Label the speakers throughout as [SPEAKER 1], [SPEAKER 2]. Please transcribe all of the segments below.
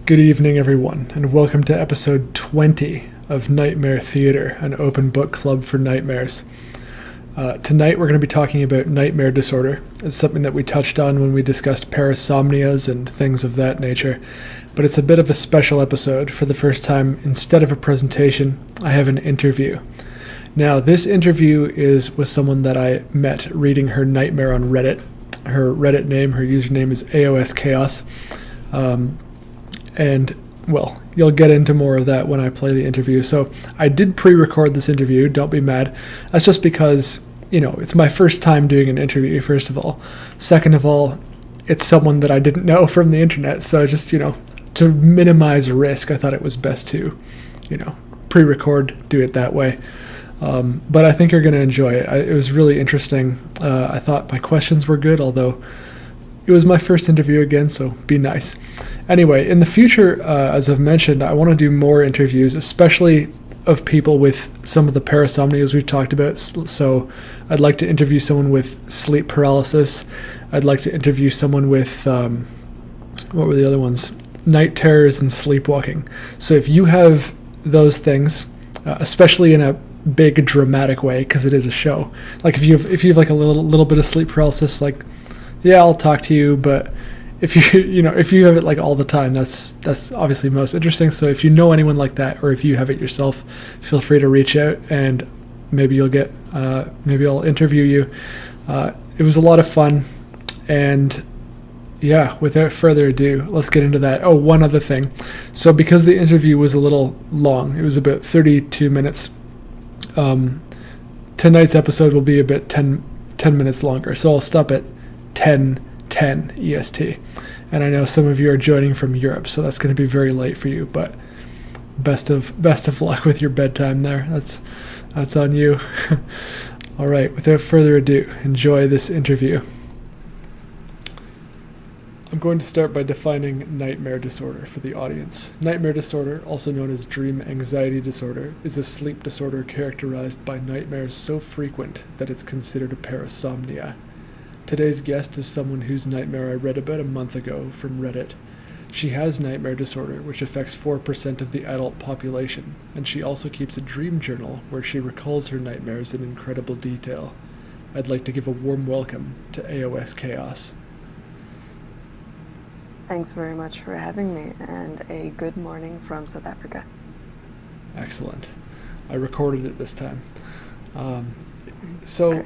[SPEAKER 1] Good evening, everyone, and welcome to episode 20 of Nightmare Theater, an open book club for nightmares. Tonight, we're going to be talking about nightmare disorder. It's something that we touched on when we discussed parasomnias and things of that nature, but it's a bit of a special episode. For the first time, instead of a presentation, I have an interview. Now, this interview is with someone that I met reading her nightmare on Reddit. Her Reddit name, her username is Aos Chaos. And, well, you'll get into more of that when I play the interview. So I did pre-record this interview, don't be mad. That's just because, it's my first time doing an interview, first of all. Second of all, it's someone that I didn't know from the internet. So just, to minimize risk, I thought it was best to, pre-record, do it that way. But I think you're going to enjoy it. It was really interesting. I thought my questions were good, although it was my first interview again, so be nice. Anyway, in the future, as I've mentioned, I want to do more interviews, especially of people with some of the parasomnias we've talked about. So I'd like to interview someone with sleep paralysis. I'd like to interview someone with, what were the other ones? Night terrors and sleepwalking. So if you have those things, especially in a big dramatic way, because it is a show, like if you have like a little bit of sleep paralysis, like, yeah, I'll talk to you, but if if you have it like all the time, that's obviously most interesting. So if you know anyone like that, or if you have it yourself, feel free to reach out, and maybe maybe I'll interview you. It was a lot of fun, and yeah, without further ado, let's get into that. Oh, one other thing. So because the interview was a little long, it was about 32 minutes. Tonight's episode will be about 10 minutes longer, so I'll stop at 10:10 EST. And I know some of you are joining from Europe, so that's going to be very late for you, but best of luck with your bedtime there. That's on you. All right, without further ado, enjoy this interview. I'm going to start by defining nightmare disorder for the audience. Nightmare disorder, also known as dream anxiety disorder, is a sleep disorder characterized by nightmares so frequent that it's considered a parasomnia. Today's guest is someone whose nightmare I read about a month ago from Reddit. She has nightmare disorder, which affects 4% of the adult population, and she also keeps a dream journal where she recalls her nightmares in incredible detail. I'd like to give a warm welcome to Aos Chaos.
[SPEAKER 2] Thanks very much for having me, and a good morning from South Africa.
[SPEAKER 1] Excellent. I recorded it this time. So,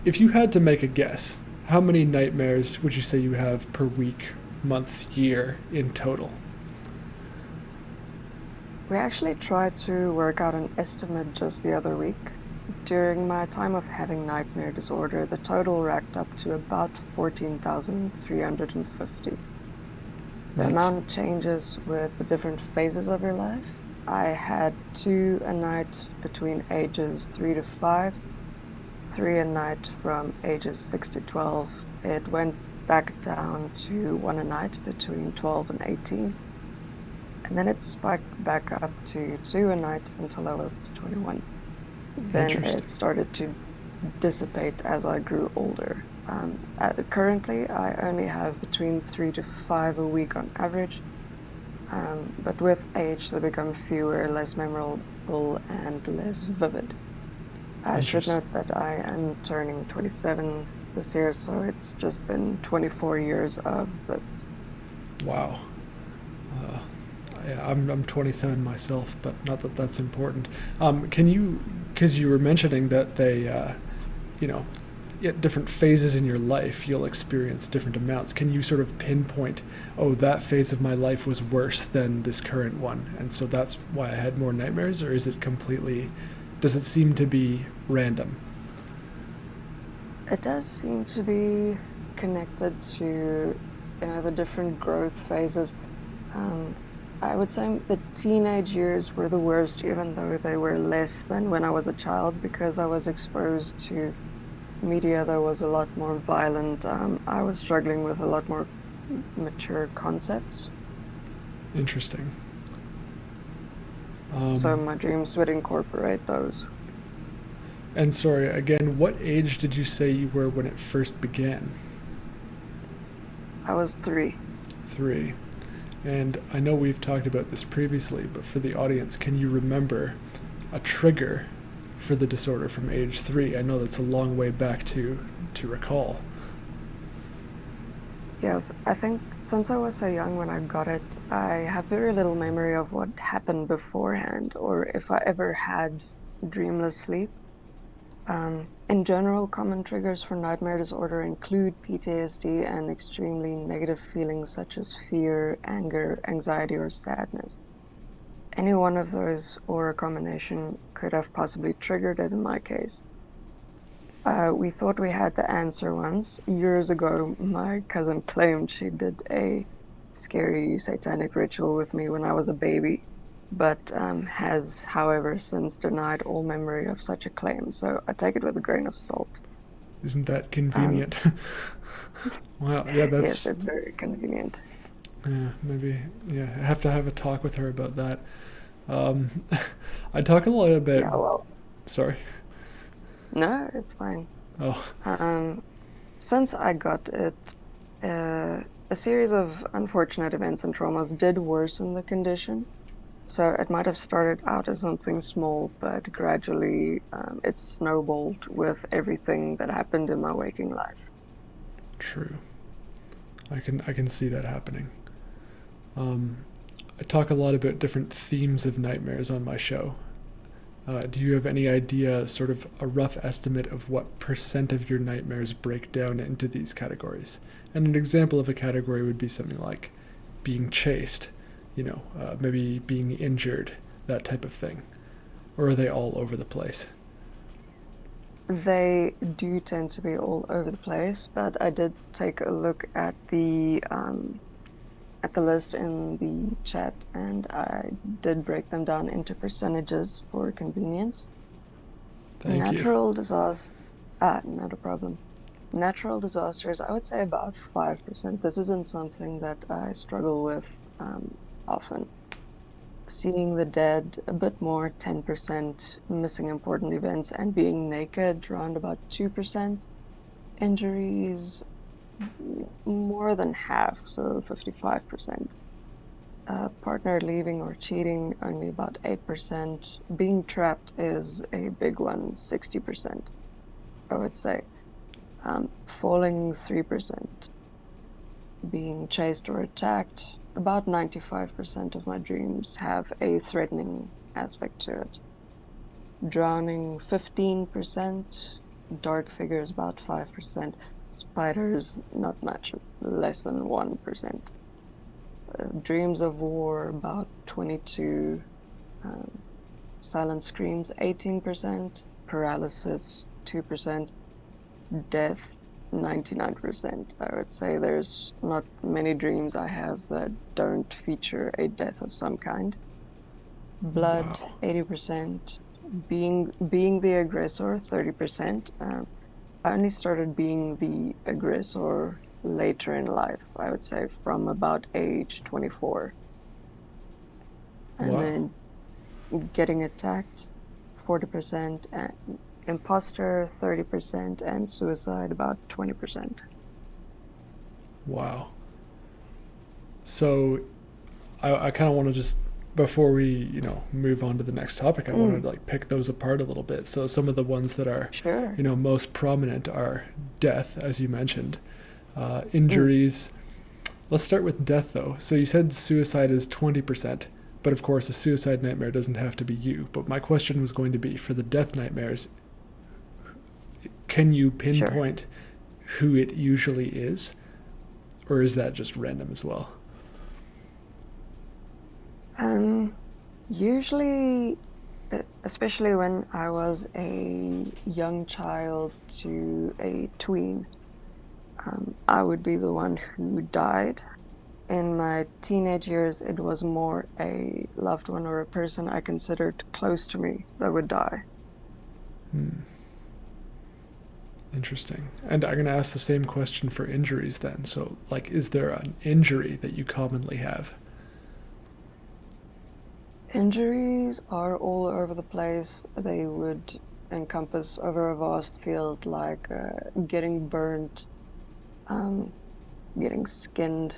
[SPEAKER 1] if you had to make a guess, how many nightmares would you say you have per week, month, year in total?
[SPEAKER 2] We actually tried to work out an estimate just the other week. During my time of having nightmare disorder, the total racked up to about 14,350. The amount changes with the different phases of your life. I had 2 a night between ages 3 to 5, 3 a night from ages 6 to 12. It went back down to 1 a night between 12 and 18. And then it spiked back up to 2 a night until I was 21. Then it started to dissipate as I grew older. Currently, I only have between 3 to 5 a week on average. But with age, they become fewer, less memorable, and less vivid. I should note that I am turning 27 this year, so it's just been 24 years of this.
[SPEAKER 1] Wow. Yeah, I'm 27 myself, but not that that's important. Can you, because you were mentioning that they, at different phases in your life, you'll experience different amounts. Can you sort of pinpoint, that phase of my life was worse than this current one, and so that's why I had more nightmares, or is it does it seem to be random?
[SPEAKER 2] It does seem to be connected to, the different growth phases. I would say the teenage years were the worst, even though they were less than when I was a child, because I was exposed to media that was a lot more violent. I was struggling with a lot more mature concepts.
[SPEAKER 1] Interesting.
[SPEAKER 2] So my dreams would incorporate those.
[SPEAKER 1] And sorry, again, what age did you say you were when it first began?
[SPEAKER 2] I was 3.
[SPEAKER 1] 3. And I know we've talked about this previously, but for the audience, can you remember a trigger for the disorder from age 3? I know that's a long way back to recall.
[SPEAKER 2] Yes, I think since I was so young when I got it, I have very little memory of what happened beforehand or if I ever had dreamless sleep. In general, common triggers for nightmare disorder include PTSD and extremely negative feelings such as fear, anger, anxiety, or sadness. Any one of those or a combination could have possibly triggered it in my case. We thought we had the answer once. Years ago, my cousin claimed she did a scary satanic ritual with me when I was a baby, but has, however, since denied all memory of such a claim. So I take it with a grain of salt.
[SPEAKER 1] Isn't that convenient? Wow, yeah, that's...
[SPEAKER 2] Yes, it's very convenient.
[SPEAKER 1] Yeah, maybe, yeah, I have to have a talk with her about that. I talk a lot about...
[SPEAKER 2] Yeah, well...
[SPEAKER 1] Sorry.
[SPEAKER 2] No, it's fine.
[SPEAKER 1] Oh.
[SPEAKER 2] Since I got it, a series of unfortunate events and traumas did worsen the condition. So it might have started out as something small, but gradually it snowballed with everything that happened in my waking life.
[SPEAKER 1] True. I can see that happening. I talk a lot about different themes of nightmares on my show. Do you have any idea, sort of a rough estimate of what % of your nightmares break down into these categories? And an example of a category would be something like being chased, maybe being injured, that type of thing. Or are they all over the place?
[SPEAKER 2] They do tend to be all over the place, but I did take a look at the list in the chat, and I did break them down into percentages for convenience.
[SPEAKER 1] Thank
[SPEAKER 2] Natural disasters, not a problem. Natural disasters, I would say about 5%. This isn't something that I struggle with often. Seeing the dead, a bit more, 10%. Missing important events and being naked, around about 2%. Injuries, more than half, so 55%. Partner leaving or cheating, only about 8%. Being trapped is a big one, 60%, I would say. Falling, 3%. Being chased or attacked, about 95% of my dreams have a threatening aspect to it. Drowning, 15%. Dark figures, about 5%. Spiders, not much, less than 1%. Dreams of war, about 22%. Silent screams, 18%. Paralysis, 2%. Death, 99%. I would say there's not many dreams I have that don't feature a death of some kind. Blood, wow. 80%. Being the aggressor, 30%. I only started being the aggressor later in life, I would say from about age 24. And wow. Then getting attacked, 40%, and imposter, 30%, and suicide, about 20%.
[SPEAKER 1] Wow. So I kind of want to just, before we, move on to the next topic, I wanted to pick those apart a little bit. So some of the ones that are,
[SPEAKER 2] sure.
[SPEAKER 1] Most prominent are death, as you mentioned, injuries. Let's start with death, though. So you said suicide is 20%, but of course a suicide nightmare doesn't have to be you. But my question was going to be, for the death nightmares, can you pinpoint who it usually is? Or is that just random as well?
[SPEAKER 2] Usually, especially when I was a young child to a tween, I would be the one who died. In my teenage years, it was more a loved one or a person I considered close to me that would die.
[SPEAKER 1] Interesting. And I'm going to ask the same question for injuries then. So, is there an injury that you commonly have?
[SPEAKER 2] Injuries are all over the place. They would encompass over a vast field, like getting burned, getting skinned,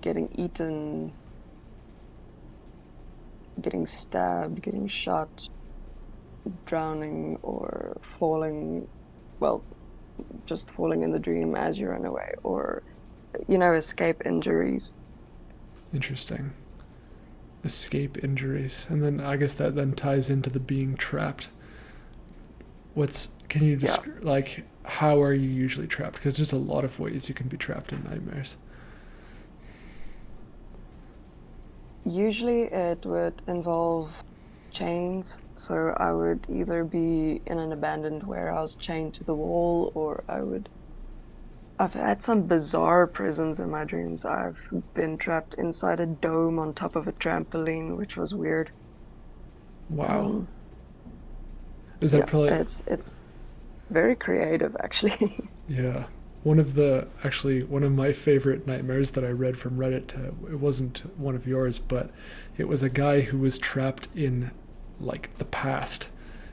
[SPEAKER 2] getting eaten, getting stabbed, getting shot, drowning, or falling, well, just falling in the dream as you run away, or, escape injuries.
[SPEAKER 1] Interesting. Escape injuries. And then I guess that then ties into the being trapped. Can you describe, like, how are you usually trapped? Because there's a lot of ways you can be trapped in nightmares.
[SPEAKER 2] Usually it would involve chains, so I would either be in an abandoned warehouse chained to the wall, or I've had some bizarre prisons in my dreams. I've been trapped inside a dome on top of a trampoline, which was weird.
[SPEAKER 1] Wow. Is that probably...
[SPEAKER 2] It's very creative, actually.
[SPEAKER 1] Yeah. One of my favorite nightmares that I read from Reddit, it wasn't one of yours, but it was a guy who was trapped in, like, the past.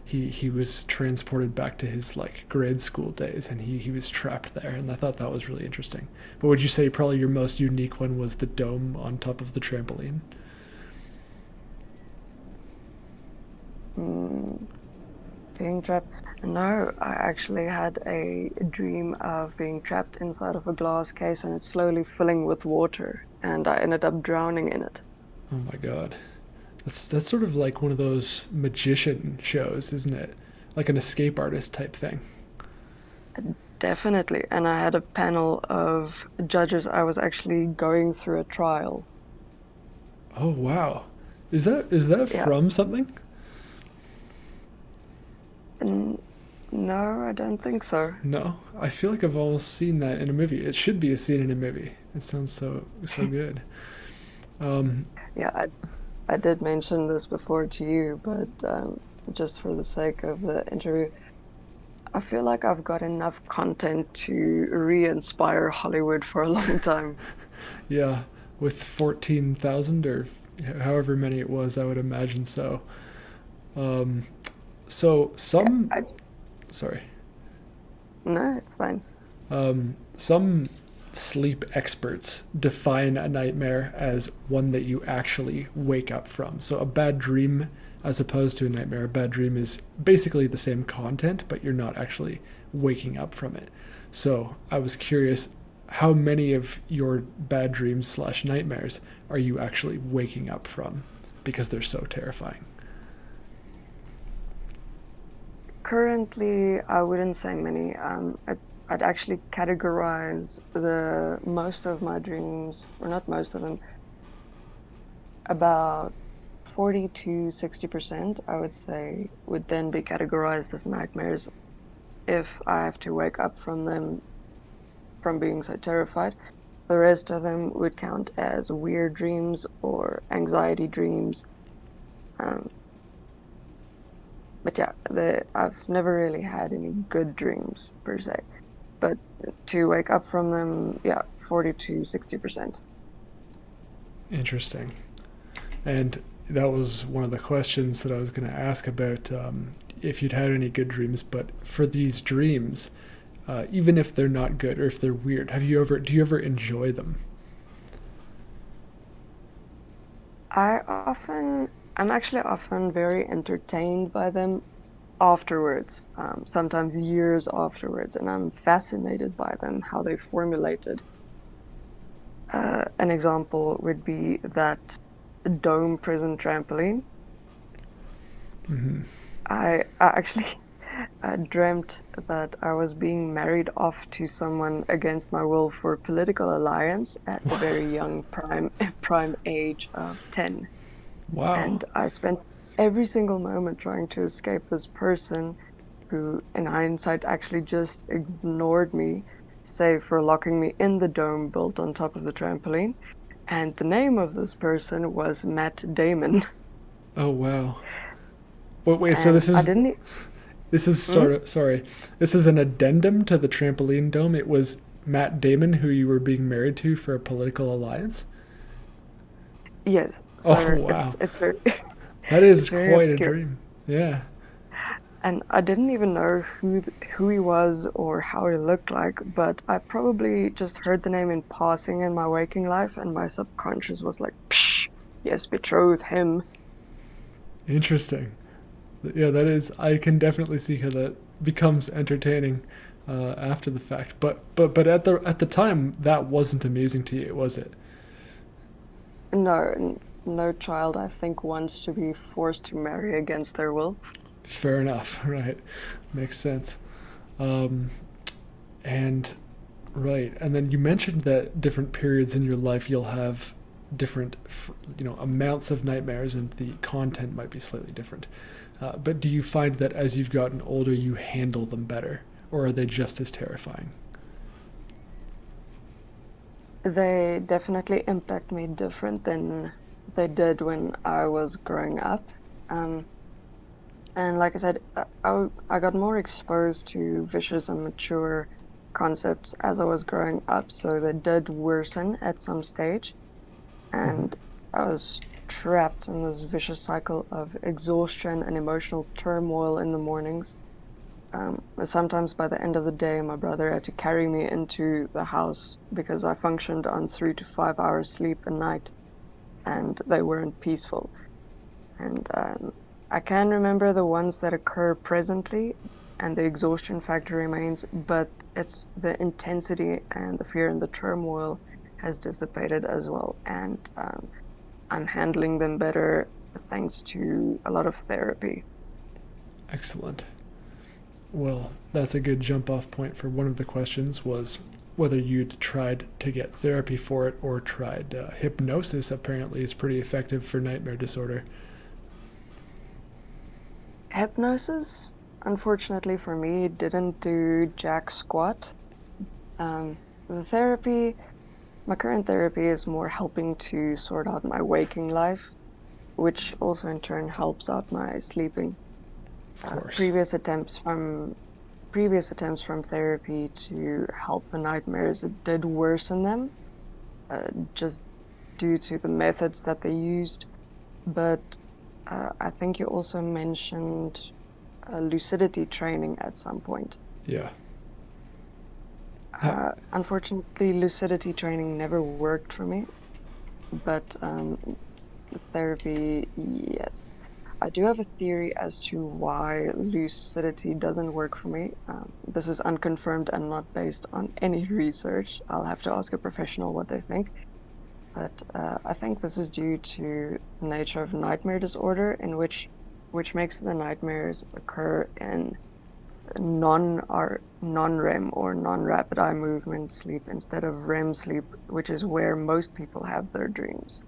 [SPEAKER 1] He was transported back to his, like, grade school days, and he was trapped there, and I thought that was really interesting. But would you say probably your most unique one was the dome on top of the trampoline?
[SPEAKER 2] Being trapped? No, I actually had a dream of being trapped inside of a glass case, and it's slowly filling with water, and I ended up drowning in it.
[SPEAKER 1] Oh my god. That's sort of like one of those magician shows, isn't it? Like an escape artist type thing.
[SPEAKER 2] Definitely. And I had a panel of judges. I was actually going through a trial.
[SPEAKER 1] Oh wow. Is that from something?
[SPEAKER 2] No, I don't think so.
[SPEAKER 1] No. I feel like I've almost seen that in a movie. It should be a scene in a movie. It sounds so good.
[SPEAKER 2] Yeah, I did mention this before to you, but just for the sake of the interview, I feel like I've got enough content to re-inspire Hollywood for a long time.
[SPEAKER 1] Yeah, with 14,000 or however many it was, I would imagine so. So some... Sorry.
[SPEAKER 2] No, it's fine.
[SPEAKER 1] Some sleep experts define a nightmare as one that you actually wake up from. So a bad dream, as opposed to a nightmare, a bad dream is basically the same content, but you're not actually waking up from it. So I was curious, how many of your bad dreams / nightmares are you actually waking up from because they're so terrifying?
[SPEAKER 2] Currently, I wouldn't say many. I'd actually categorize most of my dreams, or not most of them, about 40 to 60%, I would say, would then be categorized as nightmares if I have to wake up from them from being so terrified. The rest of them would count as weird dreams or anxiety dreams. But yeah, I've never really had any good dreams per se. But to wake up from them, 40 to 60%.
[SPEAKER 1] Interesting. And that was one of the questions that I was going to ask about if you'd had any good dreams. But for these dreams, even if they're not good or if they're weird, do you ever enjoy them?
[SPEAKER 2] I'm actually often very entertained by them afterwards, sometimes years afterwards, and I'm fascinated by them, how they formulated. An example would be that dome prison trampoline.
[SPEAKER 1] Mm-hmm.
[SPEAKER 2] I actually dreamt that I was being married off to someone against my will for a political alliance at the very young prime age of 10.
[SPEAKER 1] Wow.
[SPEAKER 2] And I spent every single moment trying to escape this person who, in hindsight, actually just ignored me, save for locking me in the dome built on top of the trampoline. And the name of this person was Matt Damon.
[SPEAKER 1] Oh, wow. Wait, so this is... This is sorry. This is an addendum to the trampoline dome. It was Matt Damon who you were being married to for a political alliance?
[SPEAKER 2] Yes.
[SPEAKER 1] So wow.
[SPEAKER 2] It's very...
[SPEAKER 1] That is quite obscure. A dream. Yeah.
[SPEAKER 2] And I didn't even know who he was or how he looked like, but I probably just heard the name in passing in my waking life, and my subconscious was like, Psh, yes, betroth him.
[SPEAKER 1] Interesting. Yeah, that is. I can definitely see how that becomes entertaining after the fact. But at the time, that wasn't amusing to you, was it?
[SPEAKER 2] No child, I think, wants to be forced to marry against their will.
[SPEAKER 1] Fair enough. Right, makes sense. Um, and right, and then you mentioned that different periods in your life you'll have different, amounts of nightmares, and the content might be slightly different. But do you find that as you've gotten older, you handle them better, or are they just as terrifying?
[SPEAKER 2] They definitely impact me different than they did when I was growing up. Um, and like I said, I got more exposed to vicious and mature concepts as I was growing up, so they did worsen at some stage.
[SPEAKER 1] Mm-hmm.
[SPEAKER 2] And I was trapped in this vicious cycle of exhaustion and emotional turmoil in the mornings. Sometimes by the end of the day, my brother had to carry me into the house because I functioned on 3 to 5 hours sleep a night, and they weren't peaceful. And I can remember the ones that occur presently, and the exhaustion factor remains, but it's the intensity and the fear and the turmoil has dissipated as well. And I'm handling them better thanks to a lot of therapy.
[SPEAKER 1] Excellent. Well, that's a good jump off point for one of the questions was whether you'd tried to get therapy for it or tried hypnosis. Apparently is pretty effective for nightmare disorder.
[SPEAKER 2] Hypnosis, unfortunately for me, didn't do jack squat. The therapy, my current therapy is more helping to sort out my waking life, which also in turn helps out my sleeping.
[SPEAKER 1] Of course.
[SPEAKER 2] Previous attempts from therapy to help the nightmares, it did worsen them, just due to the methods that they used. But I think you also mentioned lucidity training at some point.
[SPEAKER 1] Yeah. Ha-
[SPEAKER 2] Unfortunately, lucidity training never worked for me, but therapy, yes. I do have a theory as to why lucidity doesn't work for me. This is unconfirmed and not based on any research. I'll have to ask a professional what they think. But I think this is due to the nature of nightmare disorder, in which makes the nightmares occur in non-REM or non-rapid eye movement sleep instead of REM sleep, which is where most people have their dreams.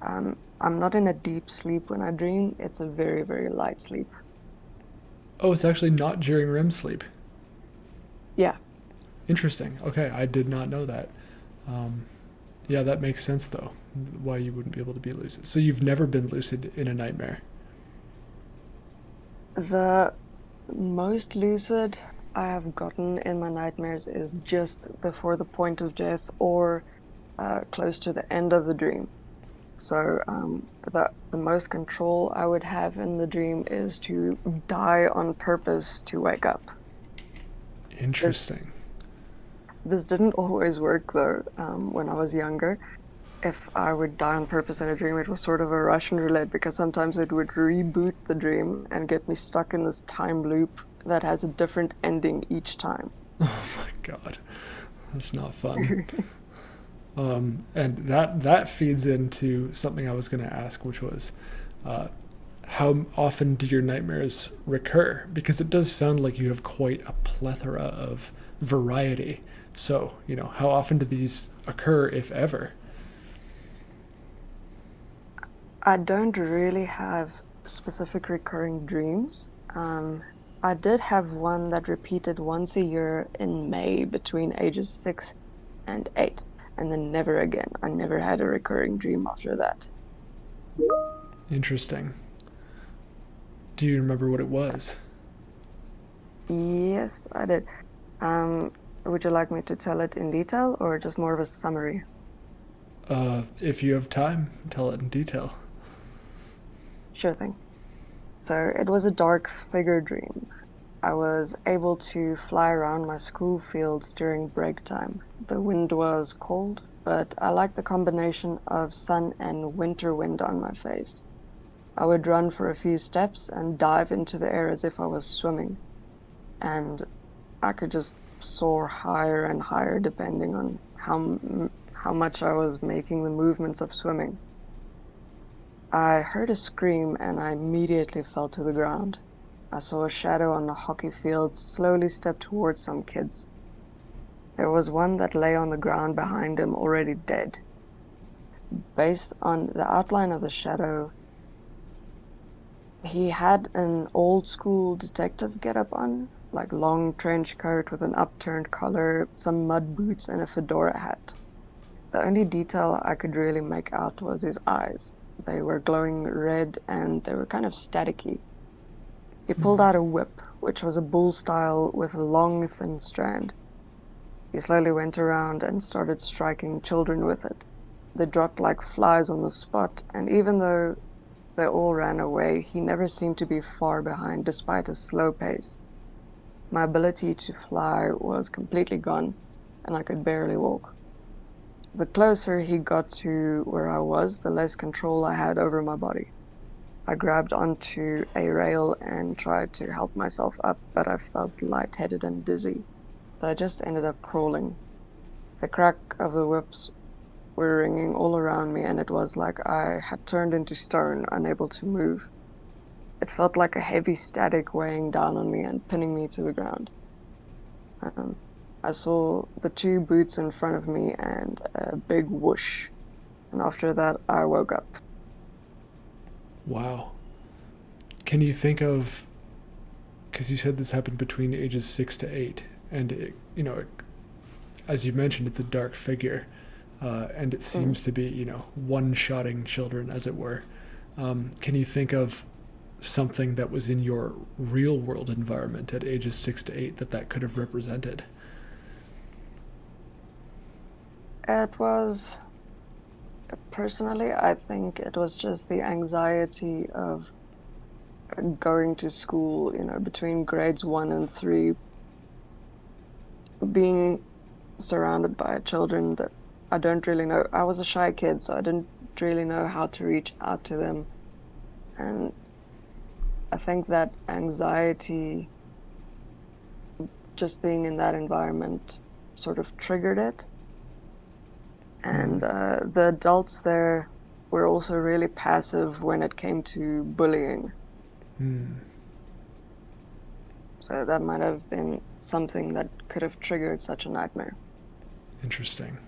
[SPEAKER 2] I'm not in a deep sleep when I dream. It's a very, very light sleep.
[SPEAKER 1] oh, it's actually not during REM sleep.
[SPEAKER 2] Yeah,
[SPEAKER 1] Interesting. Okay, I did not know that. Um, yeah, that makes sense though. Why you wouldn't be able to be lucid. So you've never been lucid in a nightmare.
[SPEAKER 2] the most lucid I have gotten in my nightmares is just before the point of death or close to the end of the dream. So the most control I would have in the dream is to die on purpose to wake up. This
[SPEAKER 1] Interesting.
[SPEAKER 2] this didn't always work though. When I was younger, if I would die on purpose in a dream, it was sort of a Russian roulette because sometimes it would reboot the dream and get me stuck in this time loop that has a different ending each time.
[SPEAKER 1] Oh my god, that's not fun. And that feeds into something I was going to ask, which was, uh, how often do your nightmares recur? Because it does sound like you have quite a plethora of variety. So, how often do these occur, if ever?
[SPEAKER 2] I don't really have specific recurring dreams. I did have one that repeated once a year in May between ages 6 and 8, and then never again. I never had a recurring dream after that.
[SPEAKER 1] Interesting. Do you remember what it was?
[SPEAKER 2] Yes, I did. Um, would you like me to tell it in detail or just more of a summary?
[SPEAKER 1] If you have time, tell it in detail.
[SPEAKER 2] Sure thing. So it was a dark figure dream. I was able to fly around my school fields during break time. The wind was cold, but I liked the combination of sun and winter wind on my face. I would run for a few steps and dive into the air as if I was swimming, and I could just soar higher and higher depending on how much I was making the movements of swimming. I heard a scream and I immediately fell to the ground. I saw a shadow on the hockey field slowly step towards some kids. There was one that lay on the ground behind him, already dead. Based on the outline of the shadow, he had an old school detective getup on, like long trench coat with an upturned collar, some mud boots, and a fedora hat. The only detail I could really make out was his eyes. They were glowing red and they were kind of staticky. He pulled out a whip, which was a bull style with a long, thin strand. He slowly went around and started striking children with it. They dropped like flies on the spot, and even though they all ran away, he never seemed to be far behind despite his slow pace. My ability to fly was completely gone, and I could barely walk. The closer he got to where I was, the less control I had over my body. I grabbed onto a rail and tried to help myself up, but I felt lightheaded and dizzy. So I just ended up crawling. The crack of the whips were ringing all around me, and it was like I had turned into stone, unable to move. It felt like a heavy static weighing down on me and pinning me to the ground. I saw the two boots in front of me and a big whoosh, and after that I woke up.
[SPEAKER 1] Wow. Can you think of, because you said this happened between ages 6 to 8, and as you mentioned, it's a dark figure, and it seems to be, one-shotting children, as it were. Can you think of something that was in your real-world environment at ages 6 to 8 that could have represented?
[SPEAKER 2] It was, personally, I think it was just the anxiety of going to school, between grades 1 and 3, being surrounded by children that I don't really know. I was a shy kid, so I didn't really know how to reach out to them. And I think that anxiety, just being in that environment, sort of triggered it. And the adults there were also really passive when it came to bullying. So that might have been something that could have triggered such a nightmare.
[SPEAKER 1] Interesting.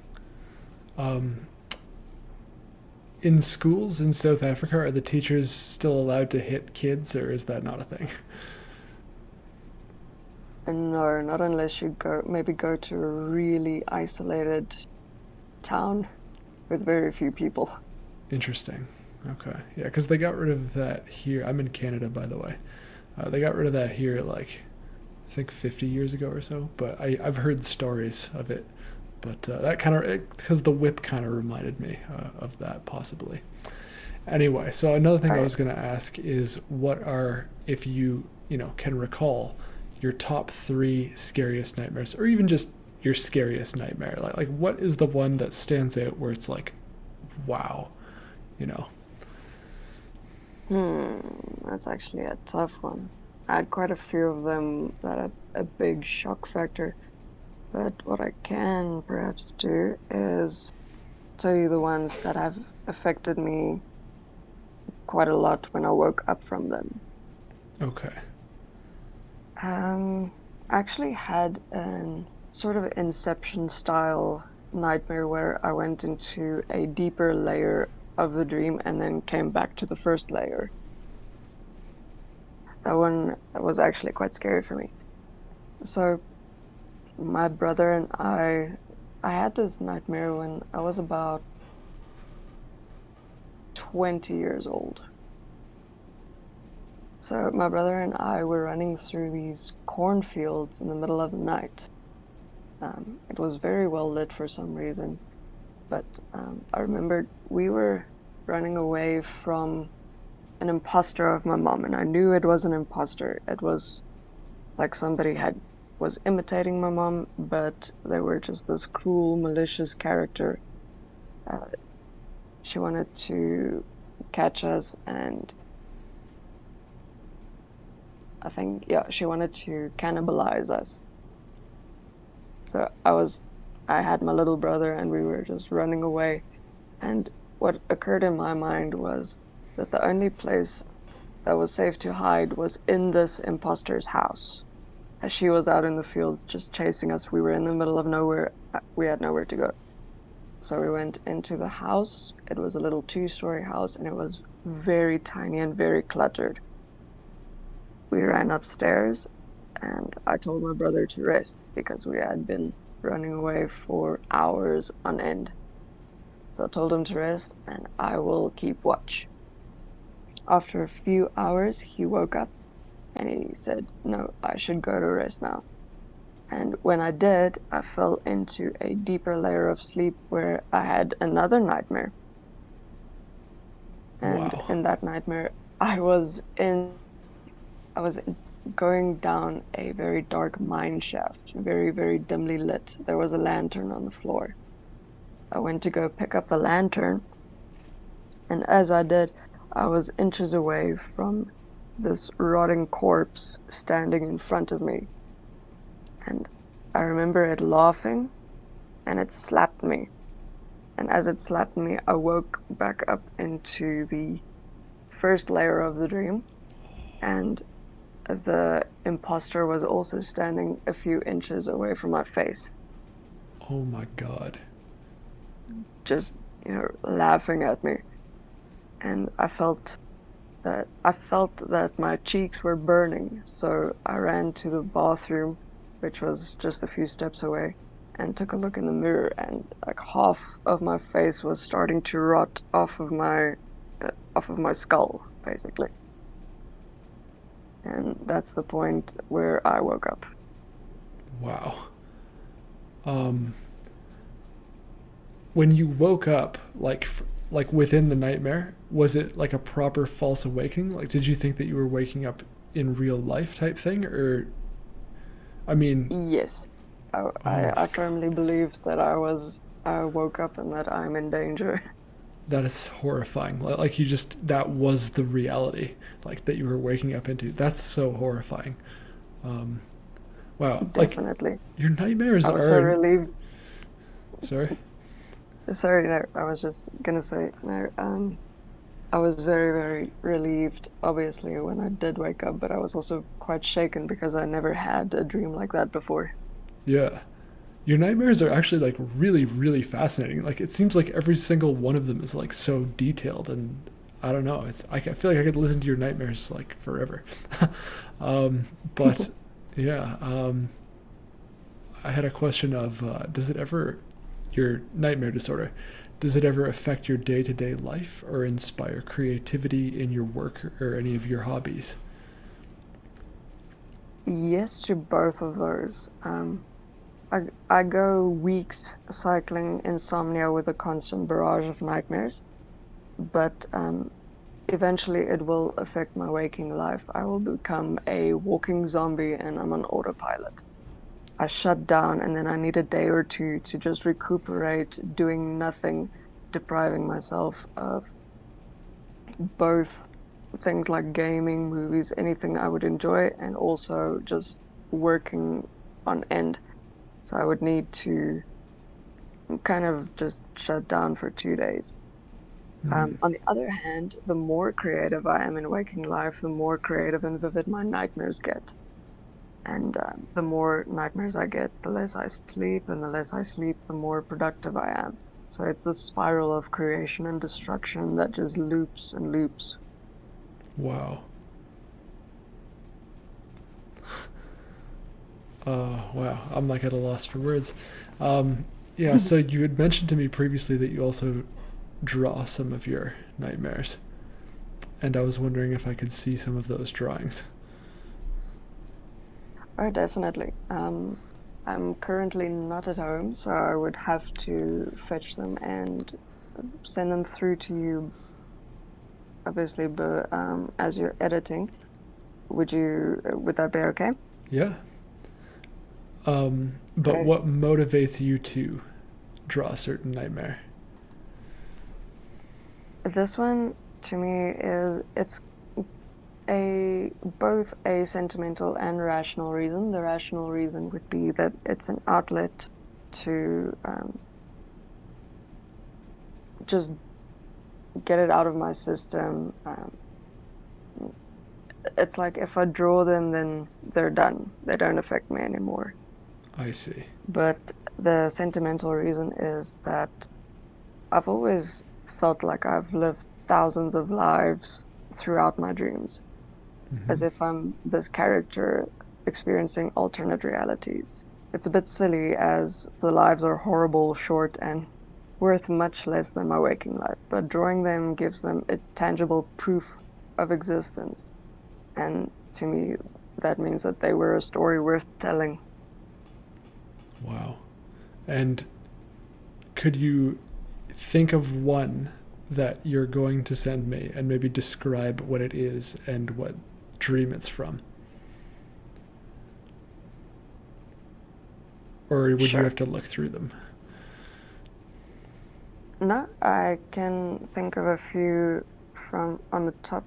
[SPEAKER 1] In schools in South Africa, are the teachers still allowed to hit kids, or is that not a thing?
[SPEAKER 2] And no, not unless you go to a really isolated town with very few people.
[SPEAKER 1] Interesting. Okay. Yeah, because they got rid of that here. I'm in Canada, by the way. They got rid of that here, I think 50 years ago or so. But I've heard stories of it. But that kind of, because the whip kind of reminded me of that, possibly. Anyway, so another thing I was going to ask is, what are, if you can recall, your top 3 scariest nightmares, or even just your scariest nightmare? Like what is the one that stands out where it's like, wow,
[SPEAKER 2] That's actually a tough one. I had quite a few of them that had a big shock factor. But what I can perhaps do is tell you the ones that have affected me quite a lot when I woke up from them.
[SPEAKER 1] Okay.
[SPEAKER 2] I actually had an sort of Inception style nightmare where I went into a deeper layer of the dream and then came back to the first layer. That one was actually quite scary for me. So my brother and I had this nightmare when I was about 20 years old. So my brother and I were running through these cornfields in the middle of the night. It was very well lit for some reason, but I remembered we were running away from an imposter of my mom, and I knew it was an imposter. It was like somebody was imitating my mom, but they were just this cruel, malicious character. She wanted to catch us, and I think, yeah, she wanted to cannibalize us. So I had my little brother, and we were just running away. And what occurred in my mind was that the only place that was safe to hide was in this imposter's house. As she was out in the fields just chasing us, we were in the middle of nowhere. We had nowhere to go. So we went into the house. It was a little 2-story house, and it was very tiny and very cluttered. We ran upstairs, and I told my brother to rest because we had been running away for hours on end. So I told him to rest, and I will keep watch. After a few hours, he woke up, and he said, no, I should go to rest now. And when I did, I fell into a deeper layer of sleep where I had another nightmare. And
[SPEAKER 1] Wow.
[SPEAKER 2] in that nightmare, I was going down a very dark mine shaft, very, very dimly lit. There was a lantern on the floor. I went to go pick up the lantern, and as I did, I was inches away from this rotting corpse standing in front of me. And I remember it laughing, and it slapped me. And as it slapped me, I woke back up into the first layer of the dream, and the imposter was also standing a few inches away from my face,
[SPEAKER 1] Oh my God.
[SPEAKER 2] just, laughing at me. And I felt that my cheeks were burning, so I ran to the bathroom, which was just a few steps away, and took a look in the mirror, and like half of my face was starting to rot off of my skull, basically. And that's the point where I woke up.
[SPEAKER 1] Wow. Um, when you woke up, like within the nightmare, was it like a proper false awakening? Like, did you think that you were waking up in real life type thing, or, I mean,
[SPEAKER 2] Yes, I,
[SPEAKER 1] oh
[SPEAKER 2] I,
[SPEAKER 1] my
[SPEAKER 2] I firmly believed that I woke up and that I'm in danger.
[SPEAKER 1] that is horrifying. Like you just that was the reality, like that you were waking up into. That's so horrifying. Um, wow, like
[SPEAKER 2] Definitely.
[SPEAKER 1] your nightmares
[SPEAKER 2] I was so
[SPEAKER 1] are.
[SPEAKER 2] relieved.
[SPEAKER 1] Sorry.
[SPEAKER 2] Sorry, no, I was just gonna say, no, I was very, very relieved, obviously, when I did wake up, but I was also quite shaken because I never had a dream like that before.
[SPEAKER 1] Yeah. Your nightmares are actually like really, really fascinating. Like it seems like every single one of them is like so detailed, and I don't know. I feel like I could listen to your nightmares like forever. But yeah, I had a question of does it ever your nightmare disorder does it ever affect your day-to-day life or inspire creativity in your work or any of your hobbies?
[SPEAKER 2] Yes to both of those. I go weeks cycling insomnia with a constant barrage of nightmares, but eventually it will affect my waking life. I will become a walking zombie and I'm on autopilot. I shut down and then I need a day or two to just recuperate, doing nothing, depriving myself of both things like gaming, movies, anything I would enjoy, and also just working on end. So I would need to kind of just shut down for 2 days.
[SPEAKER 1] Mm.
[SPEAKER 2] On the other hand, the more creative I am in waking life, the more creative and vivid my nightmares get. And the more nightmares I get, the less I sleep, and the less I sleep, the more productive I am. So it's this spiral of creation and destruction that just loops and loops.
[SPEAKER 1] Wow. Wow. I'm like at a loss for words. Yeah, so you had mentioned to me previously that you also draw some of your nightmares, and I was wondering if I could see some of those drawings.
[SPEAKER 2] Oh, definitely. I'm currently not at home, so I would have to fetch them and send them through to you obviously, but as you're editing, would that be okay?
[SPEAKER 1] Yeah. But
[SPEAKER 2] Okay.
[SPEAKER 1] what motivates you to draw a certain nightmare?
[SPEAKER 2] This one to me it's both a sentimental and rational reason. The rational reason would be that it's an outlet to just get it out of my system. It's like if I draw them, then they're done. They don't affect me anymore.
[SPEAKER 1] I see.
[SPEAKER 2] But the sentimental reason is that I've always felt like I've lived thousands of lives throughout my dreams, as if I'm this character experiencing alternate realities. It's a bit silly as the lives are horrible, short, and worth much less than my waking life, but drawing them gives them a tangible proof of existence. And to me, that means that they were a story worth telling.
[SPEAKER 1] Wow. And could you think of one that you're going to send me and maybe describe what it is and what dream it's from? Or would
[SPEAKER 2] Sure.
[SPEAKER 1] you have to look through them?
[SPEAKER 2] No, I can think of a few from the top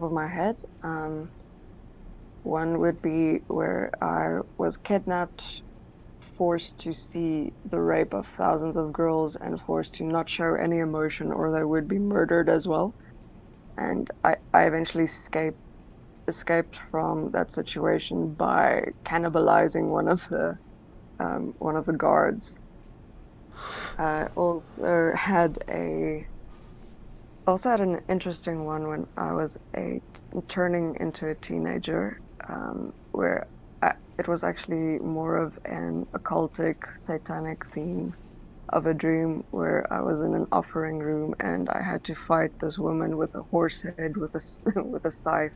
[SPEAKER 2] of my head. One would be where I was kidnapped, forced to see the rape of thousands of girls, and forced to not show any emotion, or they would be murdered as well. And I eventually escaped from that situation by cannibalizing one of the guards. I also had an interesting one when I was turning into a teenager, where it was actually more of an occultic, satanic theme of a dream where I was in an offering room and I had to fight this woman with a horse head with a with a scythe.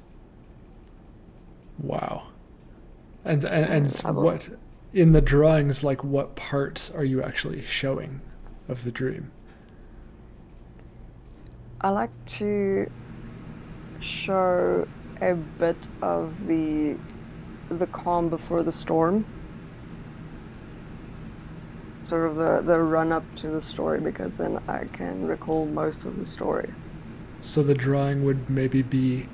[SPEAKER 1] Wow. And
[SPEAKER 2] I will,
[SPEAKER 1] what in the drawings, like what parts are you actually showing of the dream?
[SPEAKER 2] I like to show a bit of the calm before the storm, sort of the run up to the story, because then I can recall most of the story.
[SPEAKER 1] So the drawing would maybe be,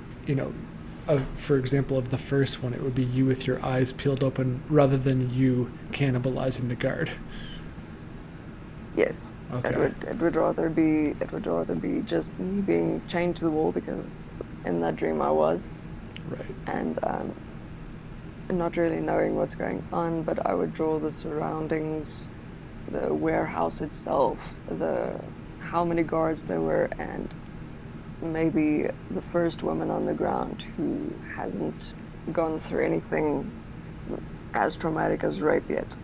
[SPEAKER 1] for example, of the first one, it would be you with your eyes peeled open rather than you cannibalizing the guard.
[SPEAKER 2] Yes,
[SPEAKER 1] Okay.
[SPEAKER 2] it would rather be just me being chained to the wall, because in that dream I was,
[SPEAKER 1] Right.
[SPEAKER 2] and not really knowing what's going on, but I would draw the surroundings, the warehouse itself, the how many guards there were, and maybe the first woman on the ground who hasn't gone through anything as traumatic as rape yet.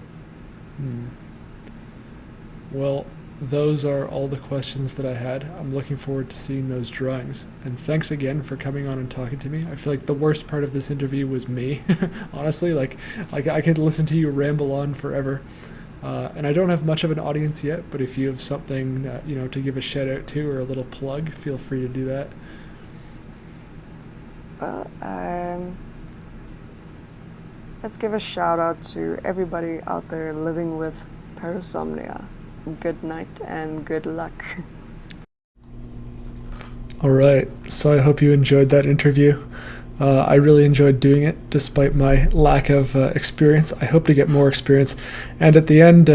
[SPEAKER 1] Hmm. Well, those are all the questions that I had. I'm looking forward to seeing those drawings. And thanks again for coming on and talking to me. I feel like the worst part of this interview was me, honestly. Like I could listen to you ramble on forever. And I don't have much of an audience yet, but if you have something to give a shout out to or a little plug, feel free to do that.
[SPEAKER 2] Well, let's give a shout out to everybody out there living with parasomnia. Good night and good luck.
[SPEAKER 1] All right. So I hope you enjoyed that interview. I really enjoyed doing it despite my lack of experience. I hope to get more experience. And at the end,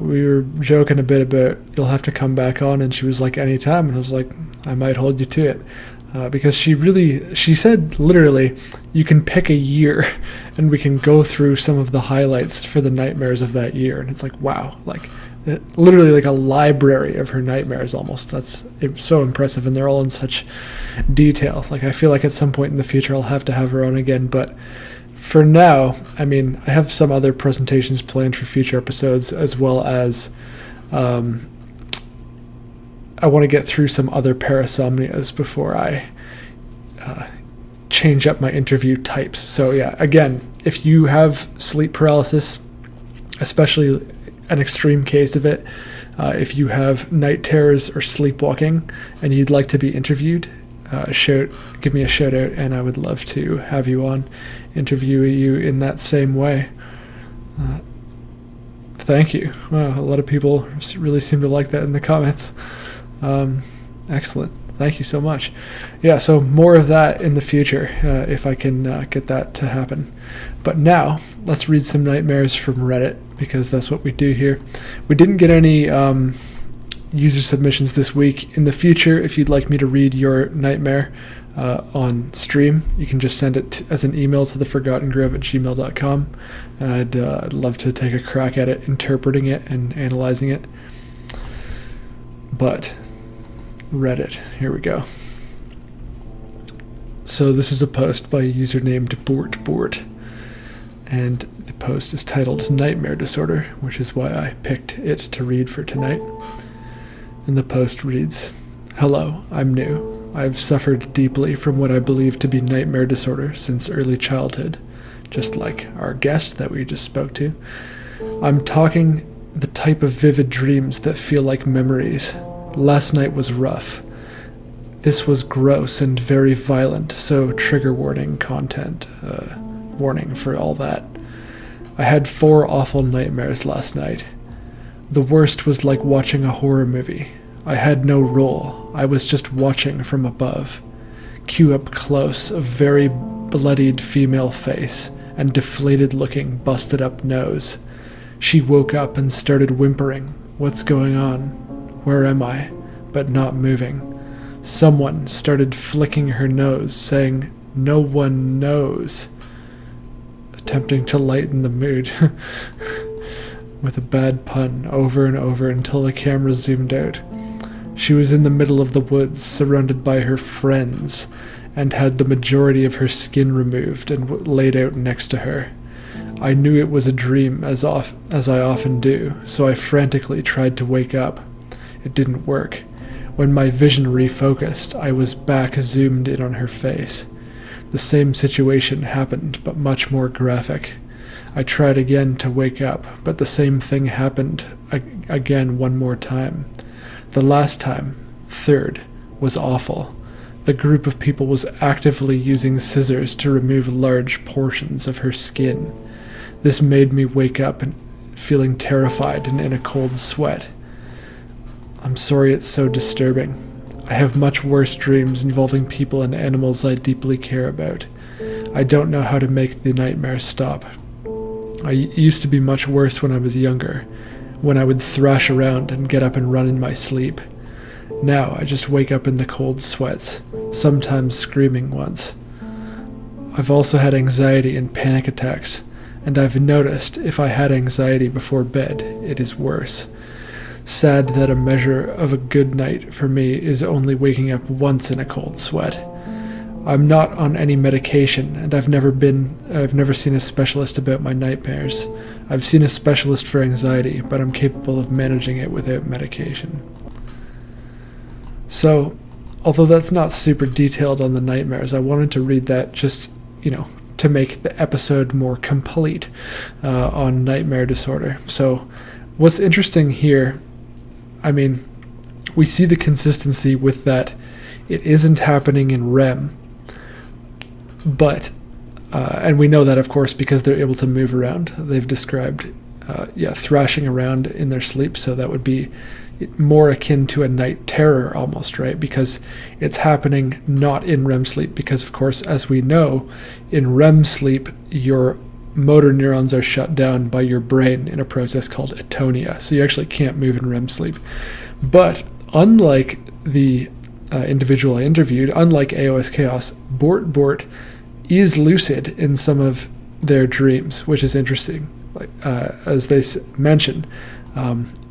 [SPEAKER 1] we were joking a bit about you'll have to come back on, and she was like, anytime. And I was like, I might hold you to it. Because she said literally, you can pick a year and we can go through some of the highlights for the nightmares of that year. And it's like, wow, like literally like a library of her nightmares almost. That's so impressive. And they're all in such detail. Like I feel like at some point in the future, I'll have to have her on again. But for now, I mean, I have some other presentations planned for future episodes, as well as I want to get through some other parasomnias before I change up my interview types. So yeah, again, if you have sleep paralysis, especially an extreme case of it, If you have night terrors or sleepwalking and you'd like to be interviewed, give me a shout out, and I would love to have you on, interview you in that same way. Thank you. Wow, a lot of people really seem to like that in the comments. Excellent. Thank you so much. Yeah, so more of that in the future, if I can get that to happen. But now, let's read some nightmares from Reddit, because that's what we do here. We didn't get any user submissions this week. In the future, if you'd like me to read your nightmare on stream, you can just send it as an email to theforgottengrove@gmail.com. I'd love to take a crack at it, interpreting it and analyzing it. But Reddit, here we go. So this is a post by a user named Bort, and the post is titled Nightmare Disorder, which is why I picked it to read for tonight. And the post reads, "Hello, I'm new. I've suffered deeply from what I believe to be nightmare disorder since early childhood, just like our guest that we just spoke to. I'm talking the type of vivid dreams that feel like memories. Last night was rough. This was gross and very violent, so trigger warning content, warning for all that. I had 4 awful nightmares last night. The worst was like watching a horror movie. I had no role. I was just watching from above. Cue up close a very bloodied female face and deflated-looking, busted-up nose. She woke up and started whimpering. What's going on? Where am I? But not moving. Someone started flicking her nose, saying, 'No one knows,' attempting to lighten the mood with a bad pun over and over until the camera zoomed out. She was in the middle of the woods, surrounded by her friends, and had the majority of her skin removed and laid out next to her. I knew it was a dream, as I often do, so I frantically tried to wake up. It didn't work. When my vision refocused, I was back zoomed in on her face. The same situation happened, but much more graphic. I tried again to wake up, but the same thing happened again one more time. The last time, third, was awful. The group of people was actively using scissors to remove large portions of her skin. This made me wake up and feeling terrified and in a cold sweat. I'm sorry it's so disturbing. I have much worse dreams involving people and animals I deeply care about. I don't know how to make the nightmares stop. It used to be much worse when I was younger, when I would thrash around and get up and run in my sleep. Now I just wake up in the cold sweats, sometimes screaming once. I've also had anxiety and panic attacks, and I've noticed if I had anxiety before bed, it is worse. Sad that a measure of a good night for me is only waking up once in a cold sweat. I'm not on any medication, and I've never seen a specialist about my nightmares. I've seen a specialist for anxiety, but I'm capable of managing it without medication." So, although that's not super detailed on the nightmares, I wanted to read that just, to make the episode more complete on nightmare disorder. So, what's interesting here, we see the consistency with that it isn't happening in REM, but, and we know that, of course, because they're able to move around. They've described, thrashing around in their sleep, so that would be more akin to a night terror almost, right? Because it's happening not in REM sleep, because, of course, as we know, in REM sleep, your motor neurons are shut down by your brain in a process called atonia, so you actually can't move in REM sleep. But unlike the individual I interviewed, unlike Aos Chaos, Bort is lucid in some of their dreams, which is interesting. As they mention,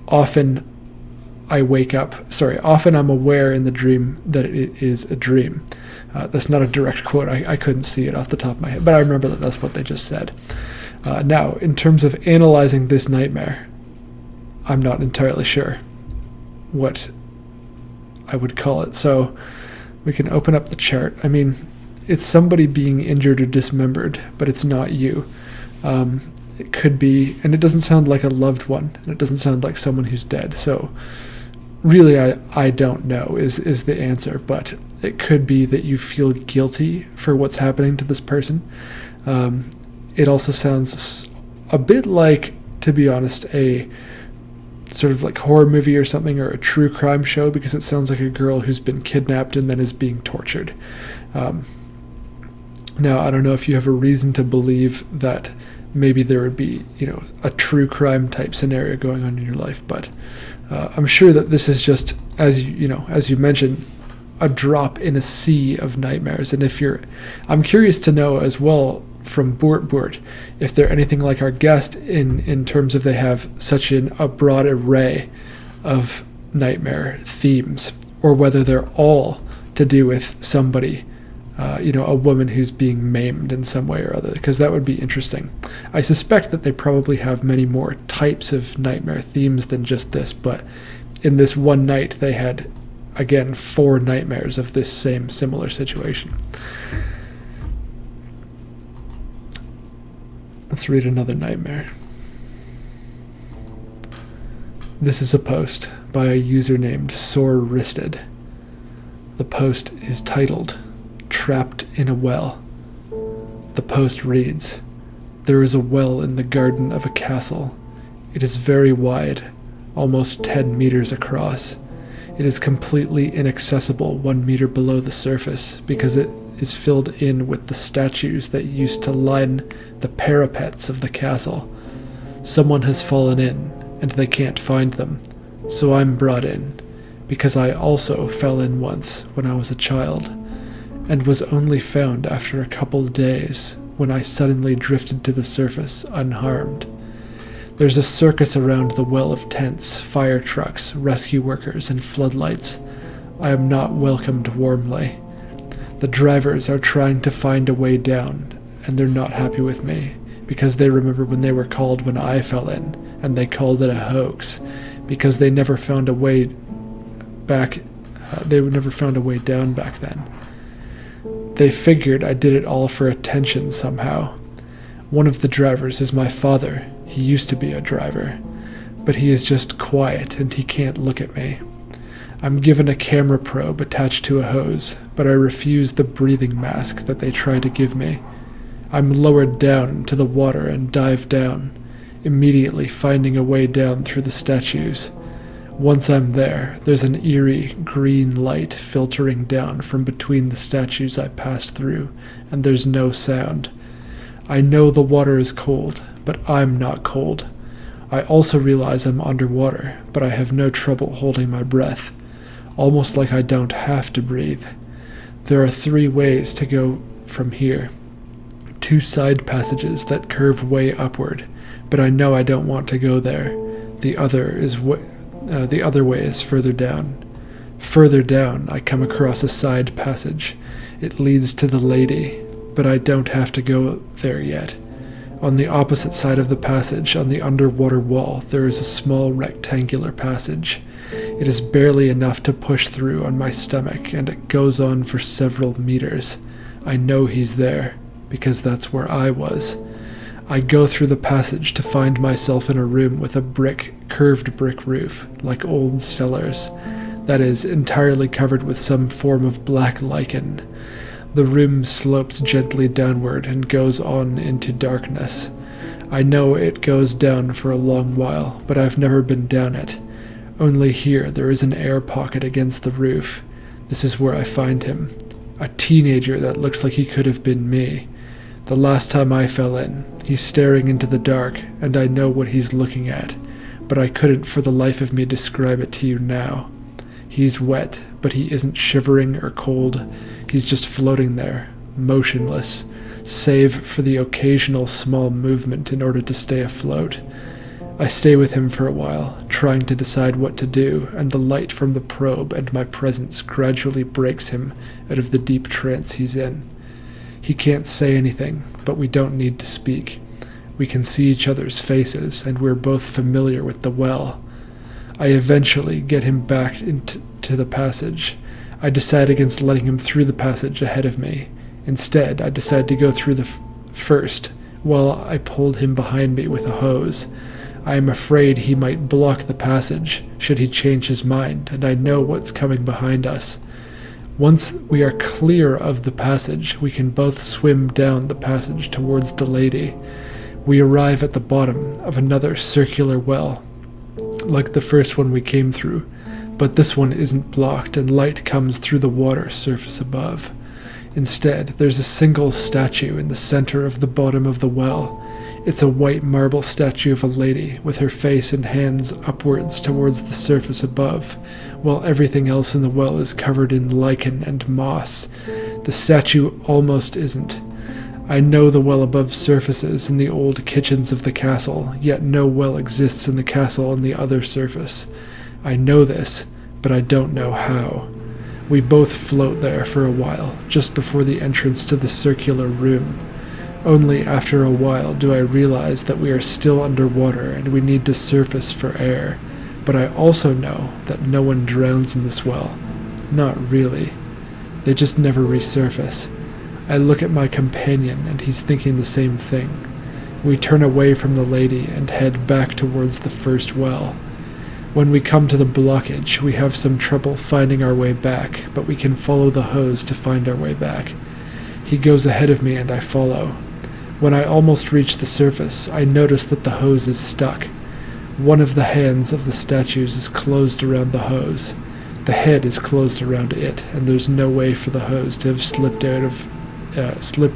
[SPEAKER 1] often I'm aware in the dream that it is a dream. That's not a direct quote. I couldn't see it off the top of my head, but I remember that that's what they just said. Now, in terms of analyzing this nightmare, I'm not entirely sure what I would call it. So we can open up the chart. It's somebody being injured or dismembered, but it's not you. it could be, and it doesn't sound like a loved one, and it doesn't sound like someone who's dead. So really, I don't know is the answer, but it could be that you feel guilty for what's happening to this person. It also sounds a bit like, to be honest, a sort of like horror movie or something, or a true crime show, because it sounds like a girl who's been kidnapped and then is being tortured. Now, I don't know if you have a reason to believe that maybe there would be, a true crime type scenario going on in your life, but I'm sure that this is just, as you mentioned, a drop in a sea of nightmares. And I'm curious to know as well from Bort, if they're anything like our guest in terms of they have such a broad array of nightmare themes, or whether they're all to do with somebody, a woman who's being maimed in some way or other, because that would be interesting. I suspect that they probably have many more types of nightmare themes than just this, but in this one night they had, again, 4 nightmares of this same similar situation. Let's read another nightmare. This is a post by a user named Sore Wristed. The post is titled, Trapped in a Well. The post reads, "There is a well in the garden of a castle. It is very wide, almost 10 meters across. It is completely inaccessible 1 meter below the surface because it is filled in with the statues that used to line the parapets of the castle. Someone has fallen in, and they can't find them, so I'm brought in, because I also fell in once when I was a child, and was only found after a couple days when I suddenly drifted to the surface unharmed. There's a circus around the well of tents, fire trucks, rescue workers, and floodlights. I am not welcomed warmly. The drivers are trying to find a way down, and they're not happy with me, because they remember when they were called when I fell in, and they called it a hoax, because they never found a way back. They never found a way down back then. They figured I did it all for attention somehow. One of the drivers is my father. He used to be a driver, but he is just quiet and he can't look at me. I'm given a camera probe attached to a hose, but I refuse the breathing mask that they try to give me. I'm lowered down into the water and dive down, immediately finding a way down through the statues. Once I'm there, there's an eerie green light filtering down from between the statues I passed through, and there's no sound. I know the water is cold, but I'm not cold. I also realize I'm underwater, but I have no trouble holding my breath, almost like I don't have to breathe. There are 3 ways to go from here. 2 side passages that curve way upward, but I know I don't want to go there. The other way is further down. Further down, I come across a side passage. It leads to the lady, but I don't have to go there yet. On the opposite side of the passage, on the underwater wall, there is a small rectangular passage. It is barely enough to push through on my stomach, and it goes on for several meters. I know he's there, because that's where I was. I go through the passage to find myself in a room with a curved brick roof, like old cellars, that is entirely covered with some form of black lichen. The room slopes gently downward and goes on into darkness. I know it goes down for a long while, but I've never been down it. Only here there is an air pocket against the roof. This is where I find him. A teenager that looks like he could have been me. The last time I fell in, he's staring into the dark, and I know what he's looking at, but I couldn't for the life of me describe it to you now. He's wet, but he isn't shivering or cold. He's just floating there, motionless, save for the occasional small movement in order to stay afloat. I stay with him for a while, trying to decide what to do, and the light from the probe and my presence gradually breaks him out of the deep trance he's in. He can't say anything, but we don't need to speak. We can see each other's faces, and we're both familiar with the well. I eventually get him back into the passage. I decide against letting him through the passage ahead of me. Instead, I decide to go through the first, while I pulled him behind me with a hose. I am afraid he might block the passage, should he change his mind, and I know what's coming behind us. Once we are clear of the passage, we can both swim down the passage towards the lady. We arrive at the bottom of another circular well, like the first one we came through, but this one isn't blocked and light comes through the water surface above. Instead, there's a single statue in the center of the bottom of the well. It's a white marble statue of a lady, with her face and hands upwards towards the surface above, while everything else in the well is covered in lichen and moss. The statue almost isn't. I know the well above surfaces in the old kitchens of the castle, yet no well exists in the castle on the other surface. I know this, but I don't know how. We both float there for a while, just before the entrance to the circular room. Only after a while do I realize that we are still underwater and we need to surface for air. But I also know that no one drowns in this well. Not really. They just never resurface. I look at my companion and he's thinking the same thing. We turn away from the lady and head back towards the first well. When we come to the blockage, we have some trouble finding our way back, but we can follow the hose to find our way back. He goes ahead of me and I follow. When I almost reach the surface, I notice that the hose is stuck. One of the hands of the statues is closed around the hose. The head is closed around it, and there's no way for the hose to have slipped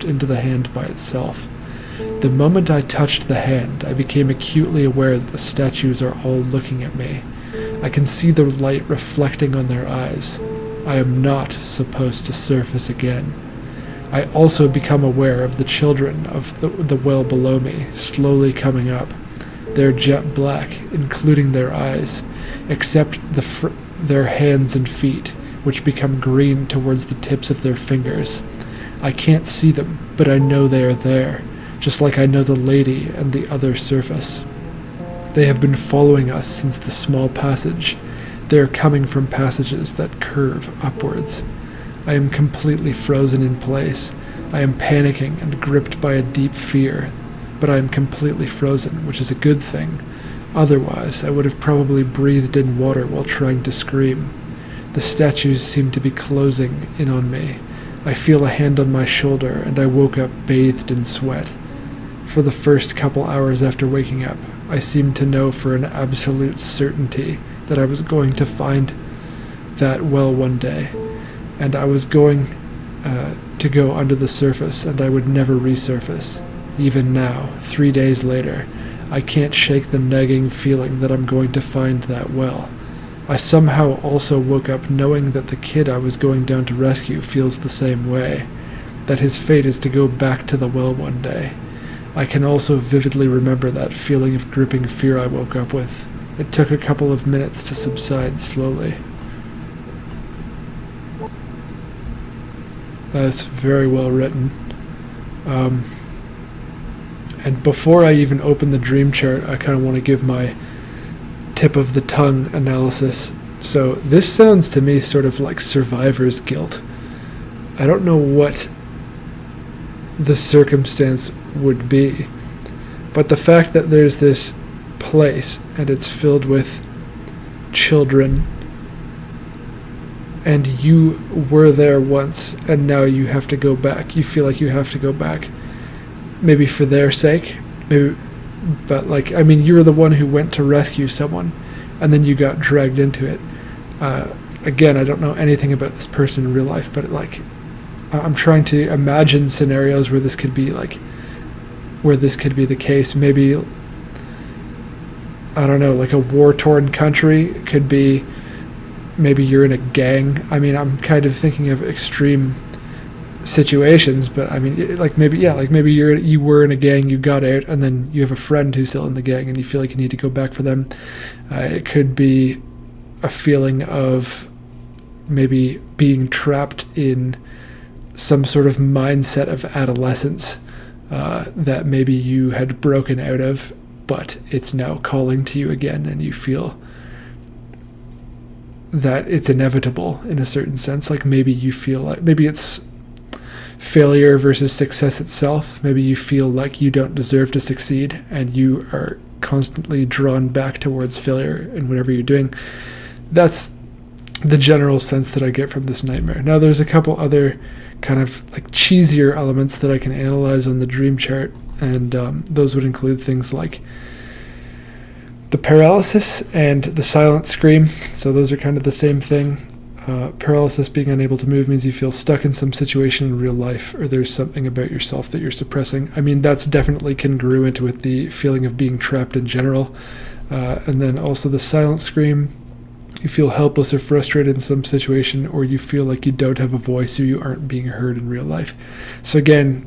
[SPEAKER 1] into the hand by itself. The moment I touched the hand, I became acutely aware that the statues are all looking at me. I can see the light reflecting on their eyes. I am not supposed to surface again. I also become aware of the children of the well below me, slowly coming up. They're jet black, including their eyes, except their hands and feet, which become green towards the tips of their fingers. I can't see them, but I know they are there, just like I know the lady and the other surface. They have been following us since the small passage. They are coming from passages that curve upwards. I am completely frozen in place. I am panicking and gripped by a deep fear, but I am completely frozen, which is a good thing. Otherwise, I would have probably breathed in water while trying to scream. The statues seem to be closing in on me. I feel a hand on my shoulder, and I woke up bathed in sweat. For the first couple hours after waking up, I seemed to know for an absolute certainty that I was going to find that well one day, and I was going to go under the surface, and I would never resurface. Even now, 3 days later, I can't shake the nagging feeling that I'm going to find that well. I somehow also woke up knowing that the kid I was going down to rescue feels the same way, that his fate is to go back to the well one day. I can also vividly remember that feeling of gripping fear I woke up with. It took a couple of minutes to subside slowly. That's very well written. And before I even open the dream chart, I kind of want to give my tip of the tongue analysis. So this sounds to me sort of like survivor's guilt. I don't know what the circumstance would be, but the fact that there's this place and it's filled with children, and you were there once and now you have to go back. You feel like you have to go back, maybe for their sake, maybe, but like, I mean, you were the one who went to rescue someone and then you got dragged into it. Again, I don't know anything about this person in real life, but like, I'm trying to imagine scenarios where this could be the case. Maybe, I don't know, like a war-torn country. It could be maybe you're in a gang. I mean, I'm kind of thinking of extreme situations, but I mean, like maybe you were in a gang, you got out, and then you have a friend who's still in the gang, and you feel like you need to go back for them. It could be a feeling of maybe being trapped in some sort of mindset of adolescence that maybe you had broken out of, but it's now calling to you again, and you feel that it's inevitable in a certain sense. Like maybe you feel like maybe it's failure versus success itself. Maybe you feel like you don't deserve to succeed and you are constantly drawn back towards failure in whatever you're doing. That's the general sense that I get from this nightmare. Now, there's a couple other kind of like cheesier elements that I can analyze on the dream chart, and those would include things like the paralysis and the silent scream. So those are kind of the same thing. Paralysis, being unable to move, means you feel stuck in some situation in real life, or there's something about yourself that you're suppressing. I mean, that's definitely congruent with the feeling of being trapped in general. And then also the silent scream, you feel helpless or frustrated in some situation, or you feel like you don't have a voice or you aren't being heard in real life. So again,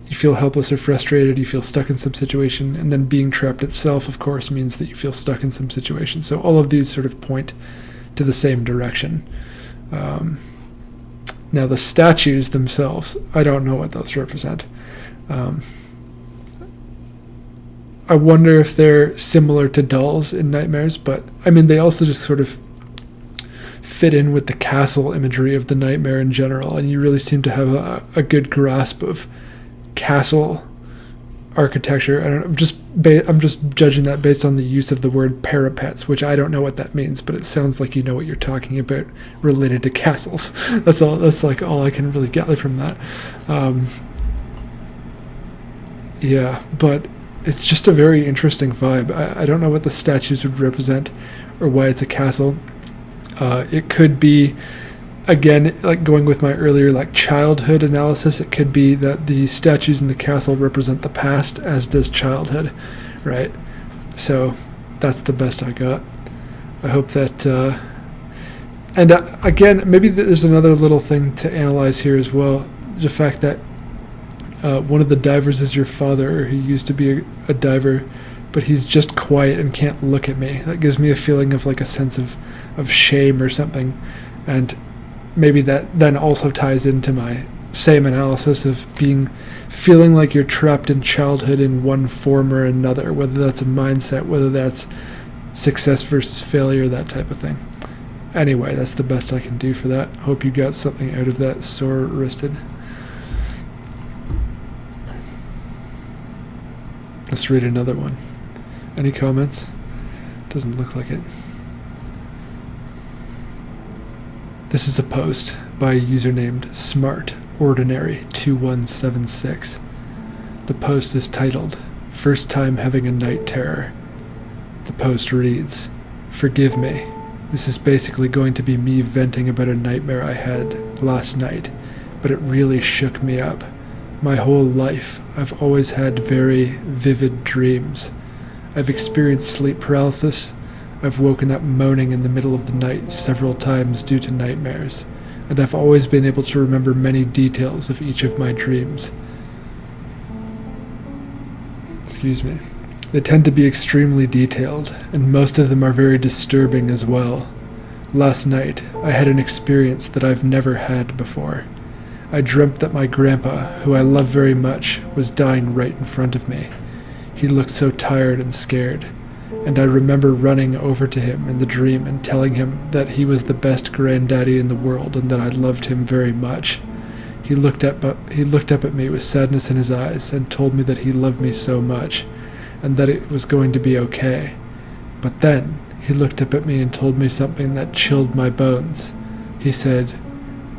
[SPEAKER 1] you feel helpless or frustrated, you feel stuck in some situation, and then being trapped itself, of course, means that you feel stuck in some situation. So all of these sort of point to the same direction. Now the statues themselves, I don't know what those represent. I wonder if they're similar to dolls in nightmares, but I mean, they also just sort of fit in with the castle imagery of the nightmare in general, and you really seem to have a good grasp of castle architecture. I don't know, I'm just judging that based on the use of the word parapets, which I don't know what that means, but it sounds like you know what you're talking about related to castles. That's like all I can really gather from that. Yeah, but it's just a very interesting vibe. I don't know what the statues would represent or why it's a castle. It could be, again, like going with my earlier like childhood analysis, it could be that the statues in the castle represent the past, as does childhood, right? So that's the best I got. I hope that, and again, maybe there's another little thing to analyze here as well. The fact that one of the divers is your father. He used to be a diver, but he's just quiet and can't look at me. That gives me a feeling of like a sense of shame or something. And maybe that then also ties into my same analysis of feeling like you're trapped in childhood in one form or another, whether that's a mindset, whether that's success versus failure, that type of thing. Anyway, that's the best I can do for that. Hope you got something out of that, sore-wristed. Let's read another one. Any comments? Doesn't look like it. This is a post by a user named SmartOrdinary2176. The post is titled, "First Time Having a Night Terror." The post reads, "Forgive me. This is basically going to be me venting about a nightmare I had last night, but it really shook me up. My whole life, I've always had very vivid dreams. I've experienced sleep paralysis. I've woken up moaning in the middle of the night several times due to nightmares, and I've always been able to remember many details of each of my dreams." Excuse me. "They tend to be extremely detailed, and most of them are very disturbing as well. Last night, I had an experience that I've never had before. I dreamt that my grandpa, who I love very much, was dying right in front of me. He looked so tired and scared, and I remember running over to him in the dream and telling him that he was the best granddaddy in the world and that I loved him very much. He looked up at me with sadness in his eyes and told me that he loved me so much and that it was going to be okay. But then he looked up at me and told me something that chilled my bones. He said,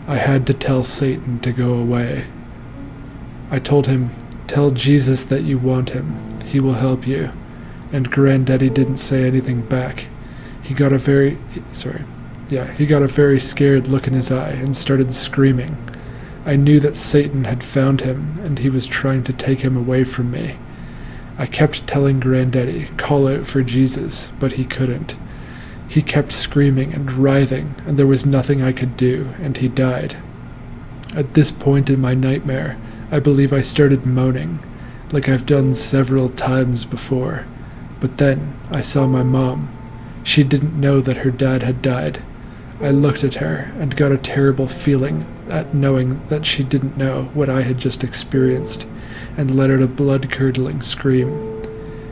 [SPEAKER 1] 'I had to tell Satan to go away.' I told him, 'Tell Jesus that you want him. He will help you.' And Granddaddy didn't say anything back. He got a very scared look in his eye and started screaming. I knew that Satan had found him and he was trying to take him away from me. I kept telling Granddaddy, 'Call out for Jesus,' but he couldn't. He kept screaming and writhing, and there was nothing I could do, and he died. At this point in my nightmare, I believe I started moaning, like I've done several times before. But then I saw my mom. She didn't know that her dad had died. I looked at her and got a terrible feeling at knowing that she didn't know what I had just experienced, and let out a blood-curdling scream.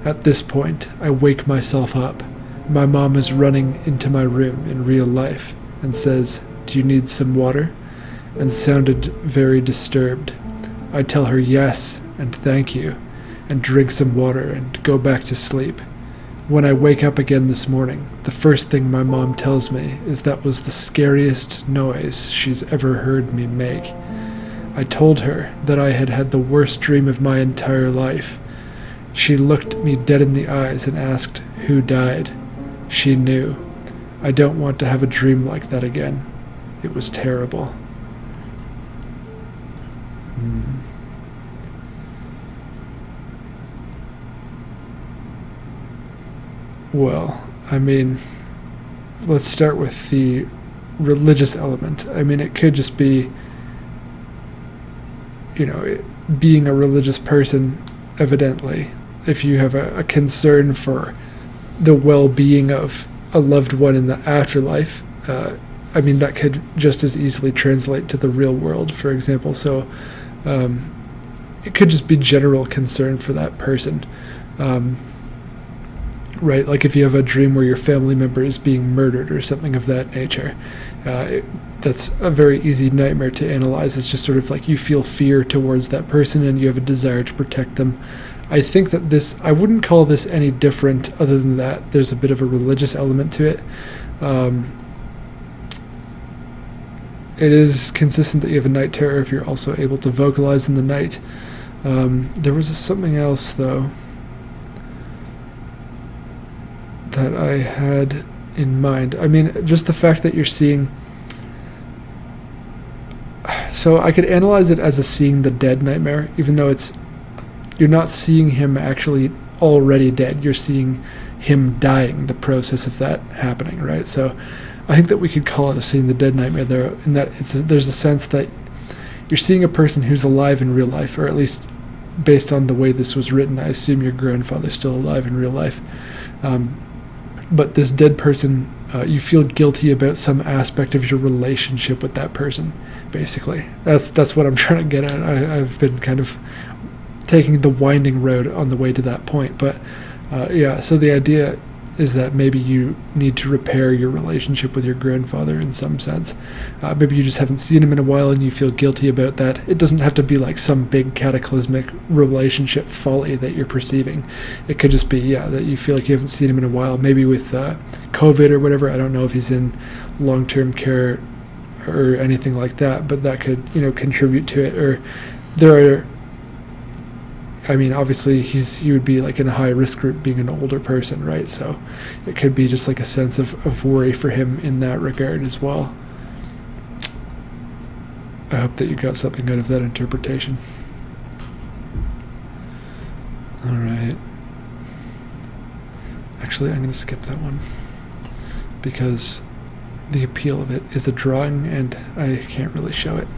[SPEAKER 1] At this point, I wake myself up. My mom is running into my room in real life and says, 'Do you need some water?' and sounded very disturbed. I tell her yes and thank you, and drink some water and go back to sleep. When I wake up again this morning, the first thing my mom tells me is that was the scariest noise she's ever heard me make. I told her that I had had the worst dream of my entire life. She looked me dead in the eyes and asked who died. She knew. I don't want to have a dream like that again. It was terrible. Well, I mean, let's start with the religious element. I mean, it could just be, being a religious person, evidently. If you have a concern for the well-being of a loved one in the afterlife, I mean, that could just as easily translate to the real world, for example. So it could just be general concern for that person. Right, like if you have a dream where your family member is being murdered or something of that nature, that's a very easy nightmare to analyze. It's just sort of like you feel fear towards that person and you have a desire to protect them. I think that I wouldn't call this any different other than that there's a bit of a religious element to it. It is consistent that you have a night terror if you're also able to vocalize in the night. There was something else, though, that I had in mind. I mean, just the fact that you're seeing... So I could analyze it as a seeing the dead nightmare, even though you're not seeing him actually already dead. You're seeing him dying, the process of that happening, right? So I think that we could call it a seeing the dead nightmare there, in that there's a sense that you're seeing a person who's alive in real life, or at least based on the way this was written, I assume your grandfather's still alive in real life. But this dead person, you feel guilty about some aspect of your relationship with that person, basically. That's what I'm trying to get at. I've been kind of taking the winding road on the way to that point. But so the idea is that maybe you need to repair your relationship with your grandfather in some sense. Maybe you just haven't seen him in a while and you feel guilty about that. It doesn't have to be like some big cataclysmic relationship folly that you're perceiving. It could just be, that you feel like you haven't seen him in a while, maybe with COVID or whatever. I don't know if he's in long-term care or anything like that, but that could, contribute to it. Or there are... I mean, obviously, he would be like in a high-risk group being an older person, right? So it could be just like a sense of worry for him in that regard as well. I hope that you got something out of that interpretation. All right. Actually, I'm going to skip that one because the appeal of it is a drawing and I can't really show it.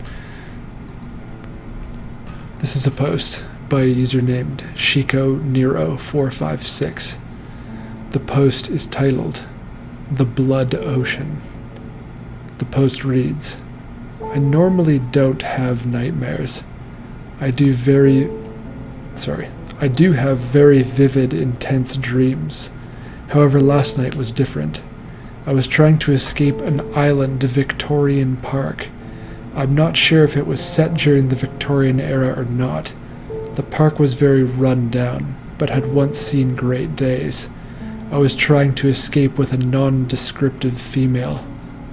[SPEAKER 1] This is a post by a user named Shiko Nero 456. The post is titled The Blood Ocean. The post reads, I normally don't have nightmares. I do have very vivid, intense dreams. However, last night was different. I was trying to escape an island Victorian park. I'm not sure if it was set during the Victorian era or not. The park was very run down, but had once seen great days. I was trying to escape with a non-descriptive female.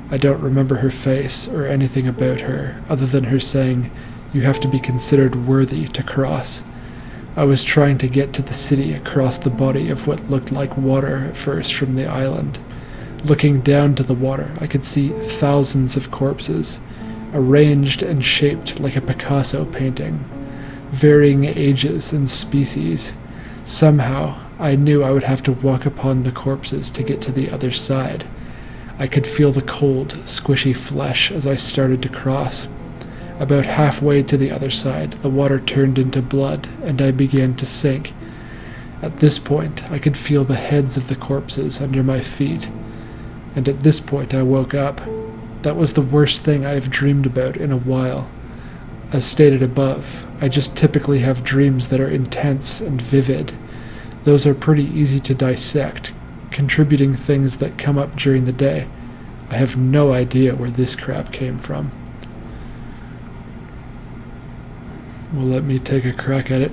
[SPEAKER 1] I don't remember her face or anything about her, other than her saying, "You have to be considered worthy to cross." I was trying to get to the city across the body of what looked like water at first from the island. Looking down to the water, I could see thousands of corpses, arranged and shaped like a Picasso painting. Varying ages and species. Somehow, I knew I would have to walk upon the corpses to get to the other side. I could feel the cold, squishy flesh as I started to cross. About halfway to the other side, the water turned into blood, and I began to sink. At this point, I could feel the heads of the corpses under my feet. And at this point, I woke up. That was the worst thing I have dreamed about in a while. As stated above, I just typically have dreams that are intense and vivid. Those are pretty easy to dissect, contributing things that come up during the day. I have no idea where this crap came from. will let me take a crack at it.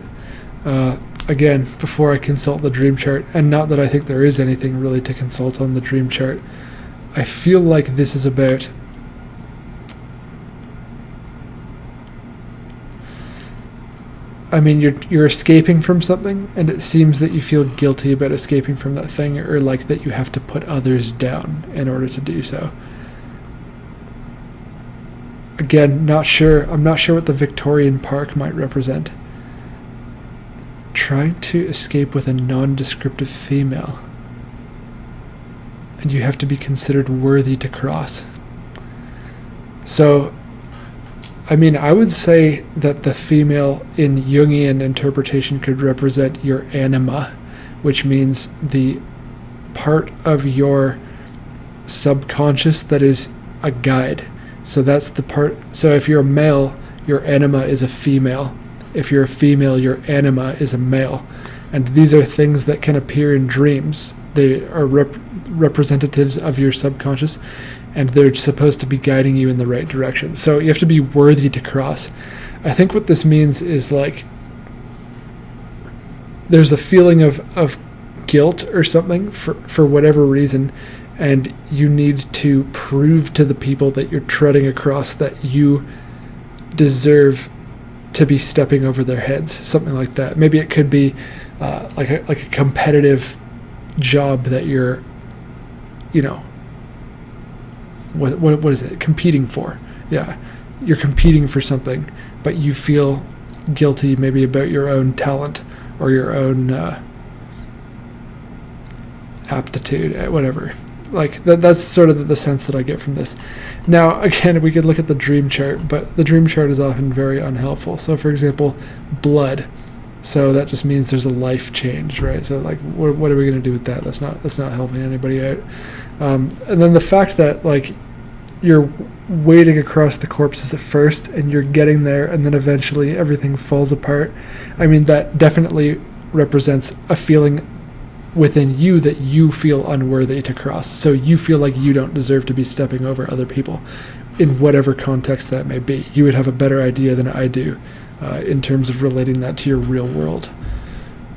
[SPEAKER 1] Again, before I consult the dream chart, and not that I think there is anything really to consult on the dream chart, I feel like this is about you're escaping from something, and it seems that you feel guilty about escaping from that thing, or like that you have to put others down in order to do so. Again, not sure. I'm not sure what the Victorian Park might represent. Trying to escape with a non-descriptive female, and you have to be considered worthy to cross. So, I would say that the female in Jungian interpretation could represent your anima, which means the part of your subconscious that is a guide. So that's the part. So if you're a male, your anima is a female. If you're a female, your anima is a male. And these are things that can appear in dreams. They are representatives of your subconscious, and they're supposed to be guiding you in the right direction. So you have to be worthy to cross. I think what this means is like there's a feeling of guilt or something for whatever reason, and you need to prove to the people that you're treading across that you deserve to be stepping over their heads, something like that. Maybe it could be like a competitive job that you're, what is it? Competing for. Yeah, you're competing for something, but you feel guilty maybe about your own talent or your own aptitude, whatever. Like that's sort of the sense that I get from this. Now, again, we could look at the dream chart, but the dream chart is often very unhelpful. So, for example, blood. So that just means there's a life change, right? So, like, what are we going to do with that? That's not helping anybody out. And then the fact that like you're wading across the corpses at first, and you're getting there, and then eventually everything falls apart. That definitely represents a feeling within you that you feel unworthy to cross. So you feel like you don't deserve to be stepping over other people in whatever context that may be. You would have a better idea than I do in terms of relating that to your real world.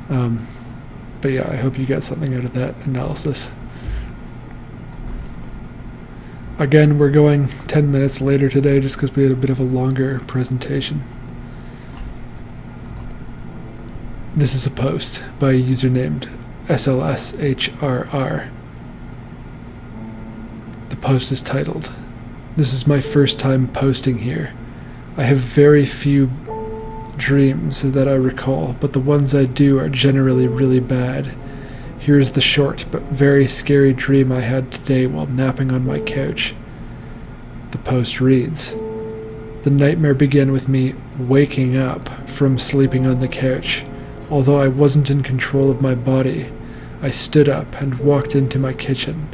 [SPEAKER 1] But yeah, I hope you got something out of that analysis. Again, we're going 10 minutes later today just because we had a bit of a longer presentation. This is a post by a user named SLSHRR. The post is titled, "This is my first time posting here. I have very few dreams that I recall, but the ones I do are generally really bad. Here is the short but very scary dream I had today while napping on my couch." The post reads, "The nightmare began with me waking up from sleeping on the couch. Although I wasn't in control of my body, I stood up and walked into my kitchen.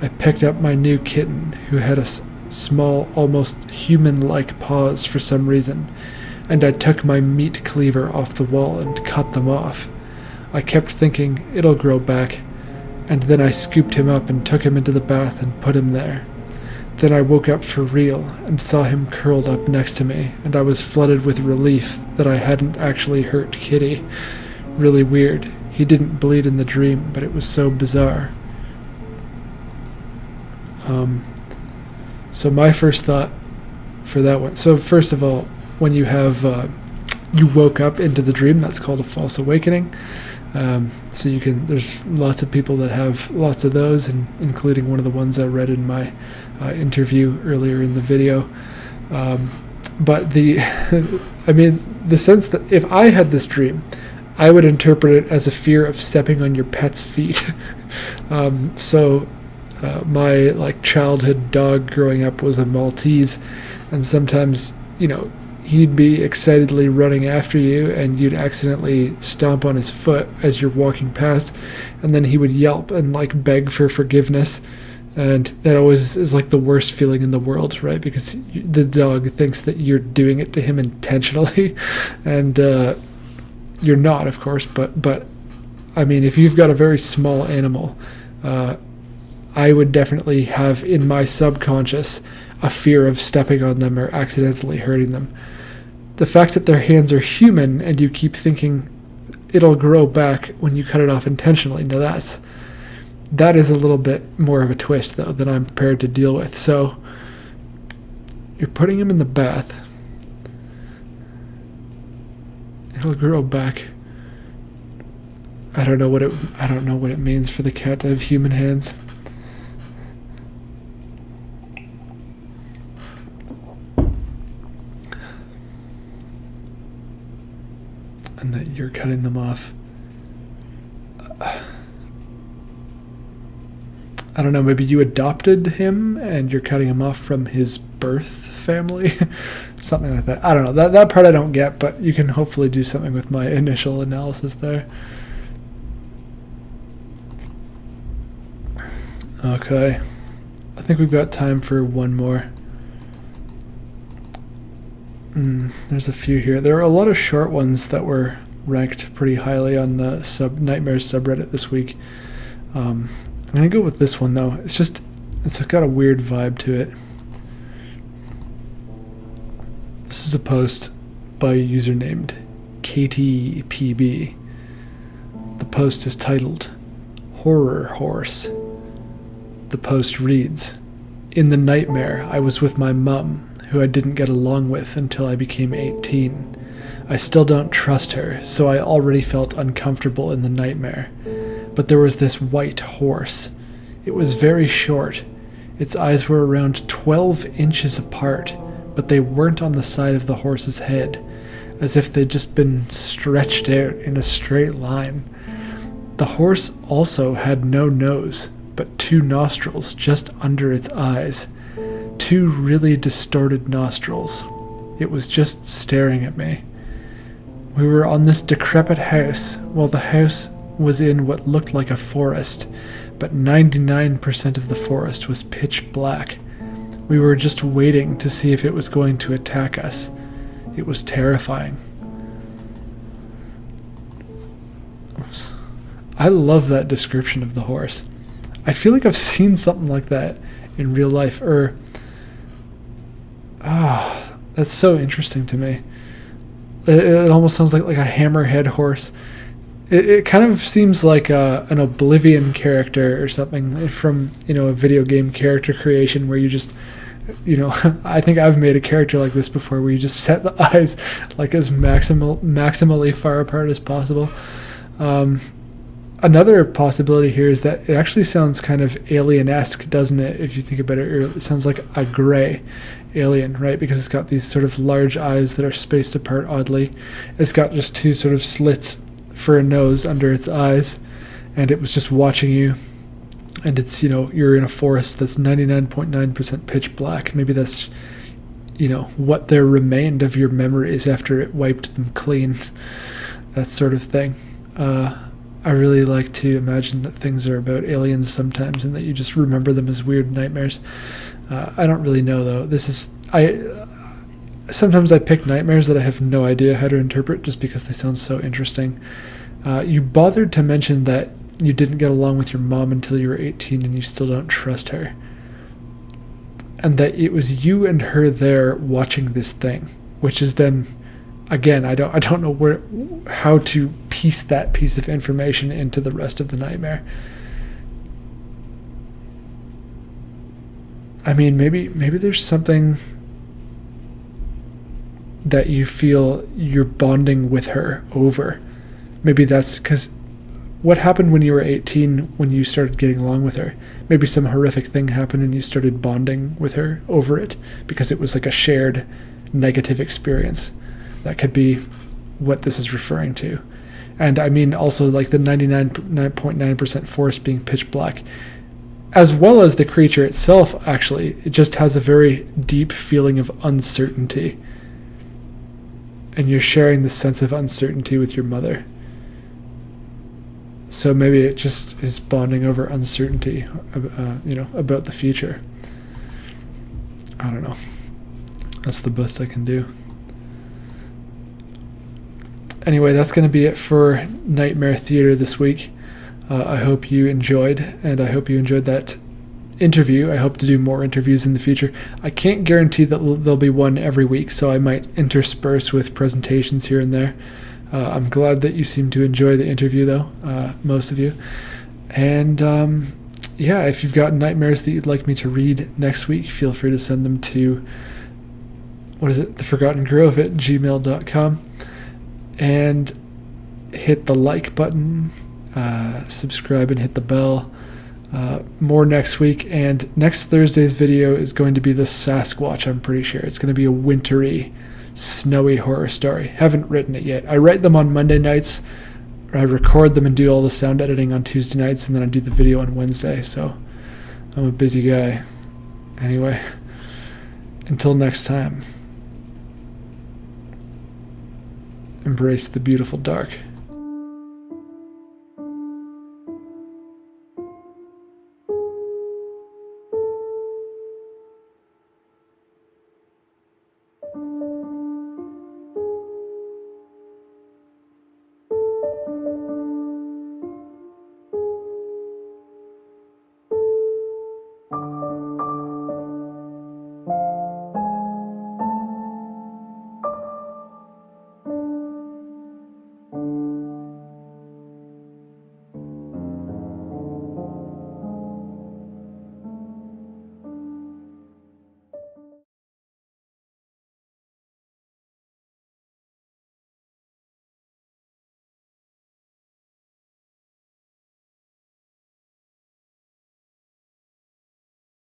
[SPEAKER 1] I picked up my new kitten, who had a small, almost human-like paws for some reason, and I took my meat cleaver off the wall and cut them off. I kept thinking, it'll grow back, and then I scooped him up and took him into the bath and put him there. Then I woke up for real and saw him curled up next to me, and I was flooded with relief that I hadn't actually hurt Kitty. Really weird. He didn't bleed in the dream, but it was so bizarre." So my first thought for that one. So first of all, when you have you woke up into the dream, that's called a false awakening. So there's lots of people that have lots of those, and including one of the ones I read in my interview earlier in the video. But the sense that if I had this dream, I would interpret it as a fear of stepping on your pet's feet. My childhood dog growing up was a Maltese, and sometimes he'd be excitedly running after you, and you'd accidentally stomp on his foot as you're walking past, and then he would yelp and beg for forgiveness. And that always is the worst feeling in the world, right? Because the dog thinks that you're doing it to him intentionally, and you're not, of course. But if you've got a very small animal, I would definitely have in my subconscious a fear of stepping on them or accidentally hurting them. the fact that their hands are human and you keep thinking it'll grow back when you cut it off intentionally. Now that is a little bit more of a twist, though, than I'm prepared to deal with. So you're putting him in the bath. It'll grow back. I don't know what it means for the cat to have human hands. And that you're cutting them off. I don't know, maybe you adopted him and you're cutting him off from his birth family? Something like that. I don't know. That part I don't get, but you can hopefully do something with my initial analysis there. Okay. I think we've got time for one more. There's a few here. There are a lot of short ones that were ranked pretty highly on the Nightmares subreddit this week. I'm going to go with this one, though. It's got a weird vibe to it. This is a post by a user named KTPB. The post is titled Horror Horse. The post reads, "In the nightmare, I was with my mum, who I didn't get along with until I became 18. I still don't trust her, so I already felt uncomfortable in the nightmare. But there was this white horse. It was very short. Its eyes were around 12 inches apart, but they weren't on the side of the horse's head, as if they'd just been stretched out in a straight line. The horse also had no nose, but 2 nostrils just under its eyes. 2 really distorted nostrils. It was just staring at me. We were on this decrepit house, while the house was in what looked like a forest, but 99% of the forest was pitch black. We were just waiting to see if it was going to attack us. It was terrifying." Oops. I love that description of the horse. I feel like I've seen something like that in real life, that's so interesting to me. It almost sounds like a hammerhead horse. It kind of seems like an Oblivion character or something from, a video game character creation where you just, I think I've made a character like this before where you just set the eyes like as maximally far apart as possible. Another possibility here is that it actually sounds kind of alien-esque, doesn't it? If you think about it, it sounds like a gray alien, right? Because it's got these sort of large eyes that are spaced apart oddly. It's got just 2 sort of slits for a nose under its eyes, and it was just watching you. And it's, you're in a forest that's 99.9% pitch black. Maybe that's, what there remained of your memories after it wiped them clean. That sort of thing. I really like to imagine that things are about aliens sometimes and that you just remember them as weird nightmares. I don't really know, though. Sometimes I pick nightmares that I have no idea how to interpret just because they sound so interesting. You bothered to mention that you didn't get along with your mom until you were 18 and you still don't trust her. And that it was you and her there watching this thing, which is then, again, I don't know how to piece that piece of information into the rest of the nightmare. I mean, maybe there's something that you feel you're bonding with her over. Maybe that's because what happened when you were 18 when you started getting along with her? Maybe some horrific thing happened and you started bonding with her over it because it was like a shared negative experience. That could be what this is referring to. And I mean also like the 99.9% forest being pitch black, as well as the creature itself, actually. It just has a very deep feeling of uncertainty. And you're sharing the sense of uncertainty with your mother. So maybe it just is bonding over uncertainty, about the future. I don't know. That's the best I can do. Anyway, that's going to be it for Nightmare Theater this week. I hope you enjoyed, and I hope you enjoyed that interview. I hope to do more interviews in the future. I can't guarantee that there'll be one every week, so I might intersperse with presentations here and there. I'm glad that you seem to enjoy the interview, though, most of you. And yeah, if you've got nightmares that you'd like me to read next week, feel free to send them to, theforgottengrove@gmail.com, and hit the like button, subscribe, and hit the bell. More next week, and next Thursday's video is going to be the Sasquatch. I'm pretty sure it's going to be a wintry, snowy horror story. Haven't written it yet. I write them on Monday nights, or I record them and do all the sound editing on Tuesday nights, and then I do the video on Wednesday, so I'm a busy guy. Anyway, until next time, embrace the beautiful dark.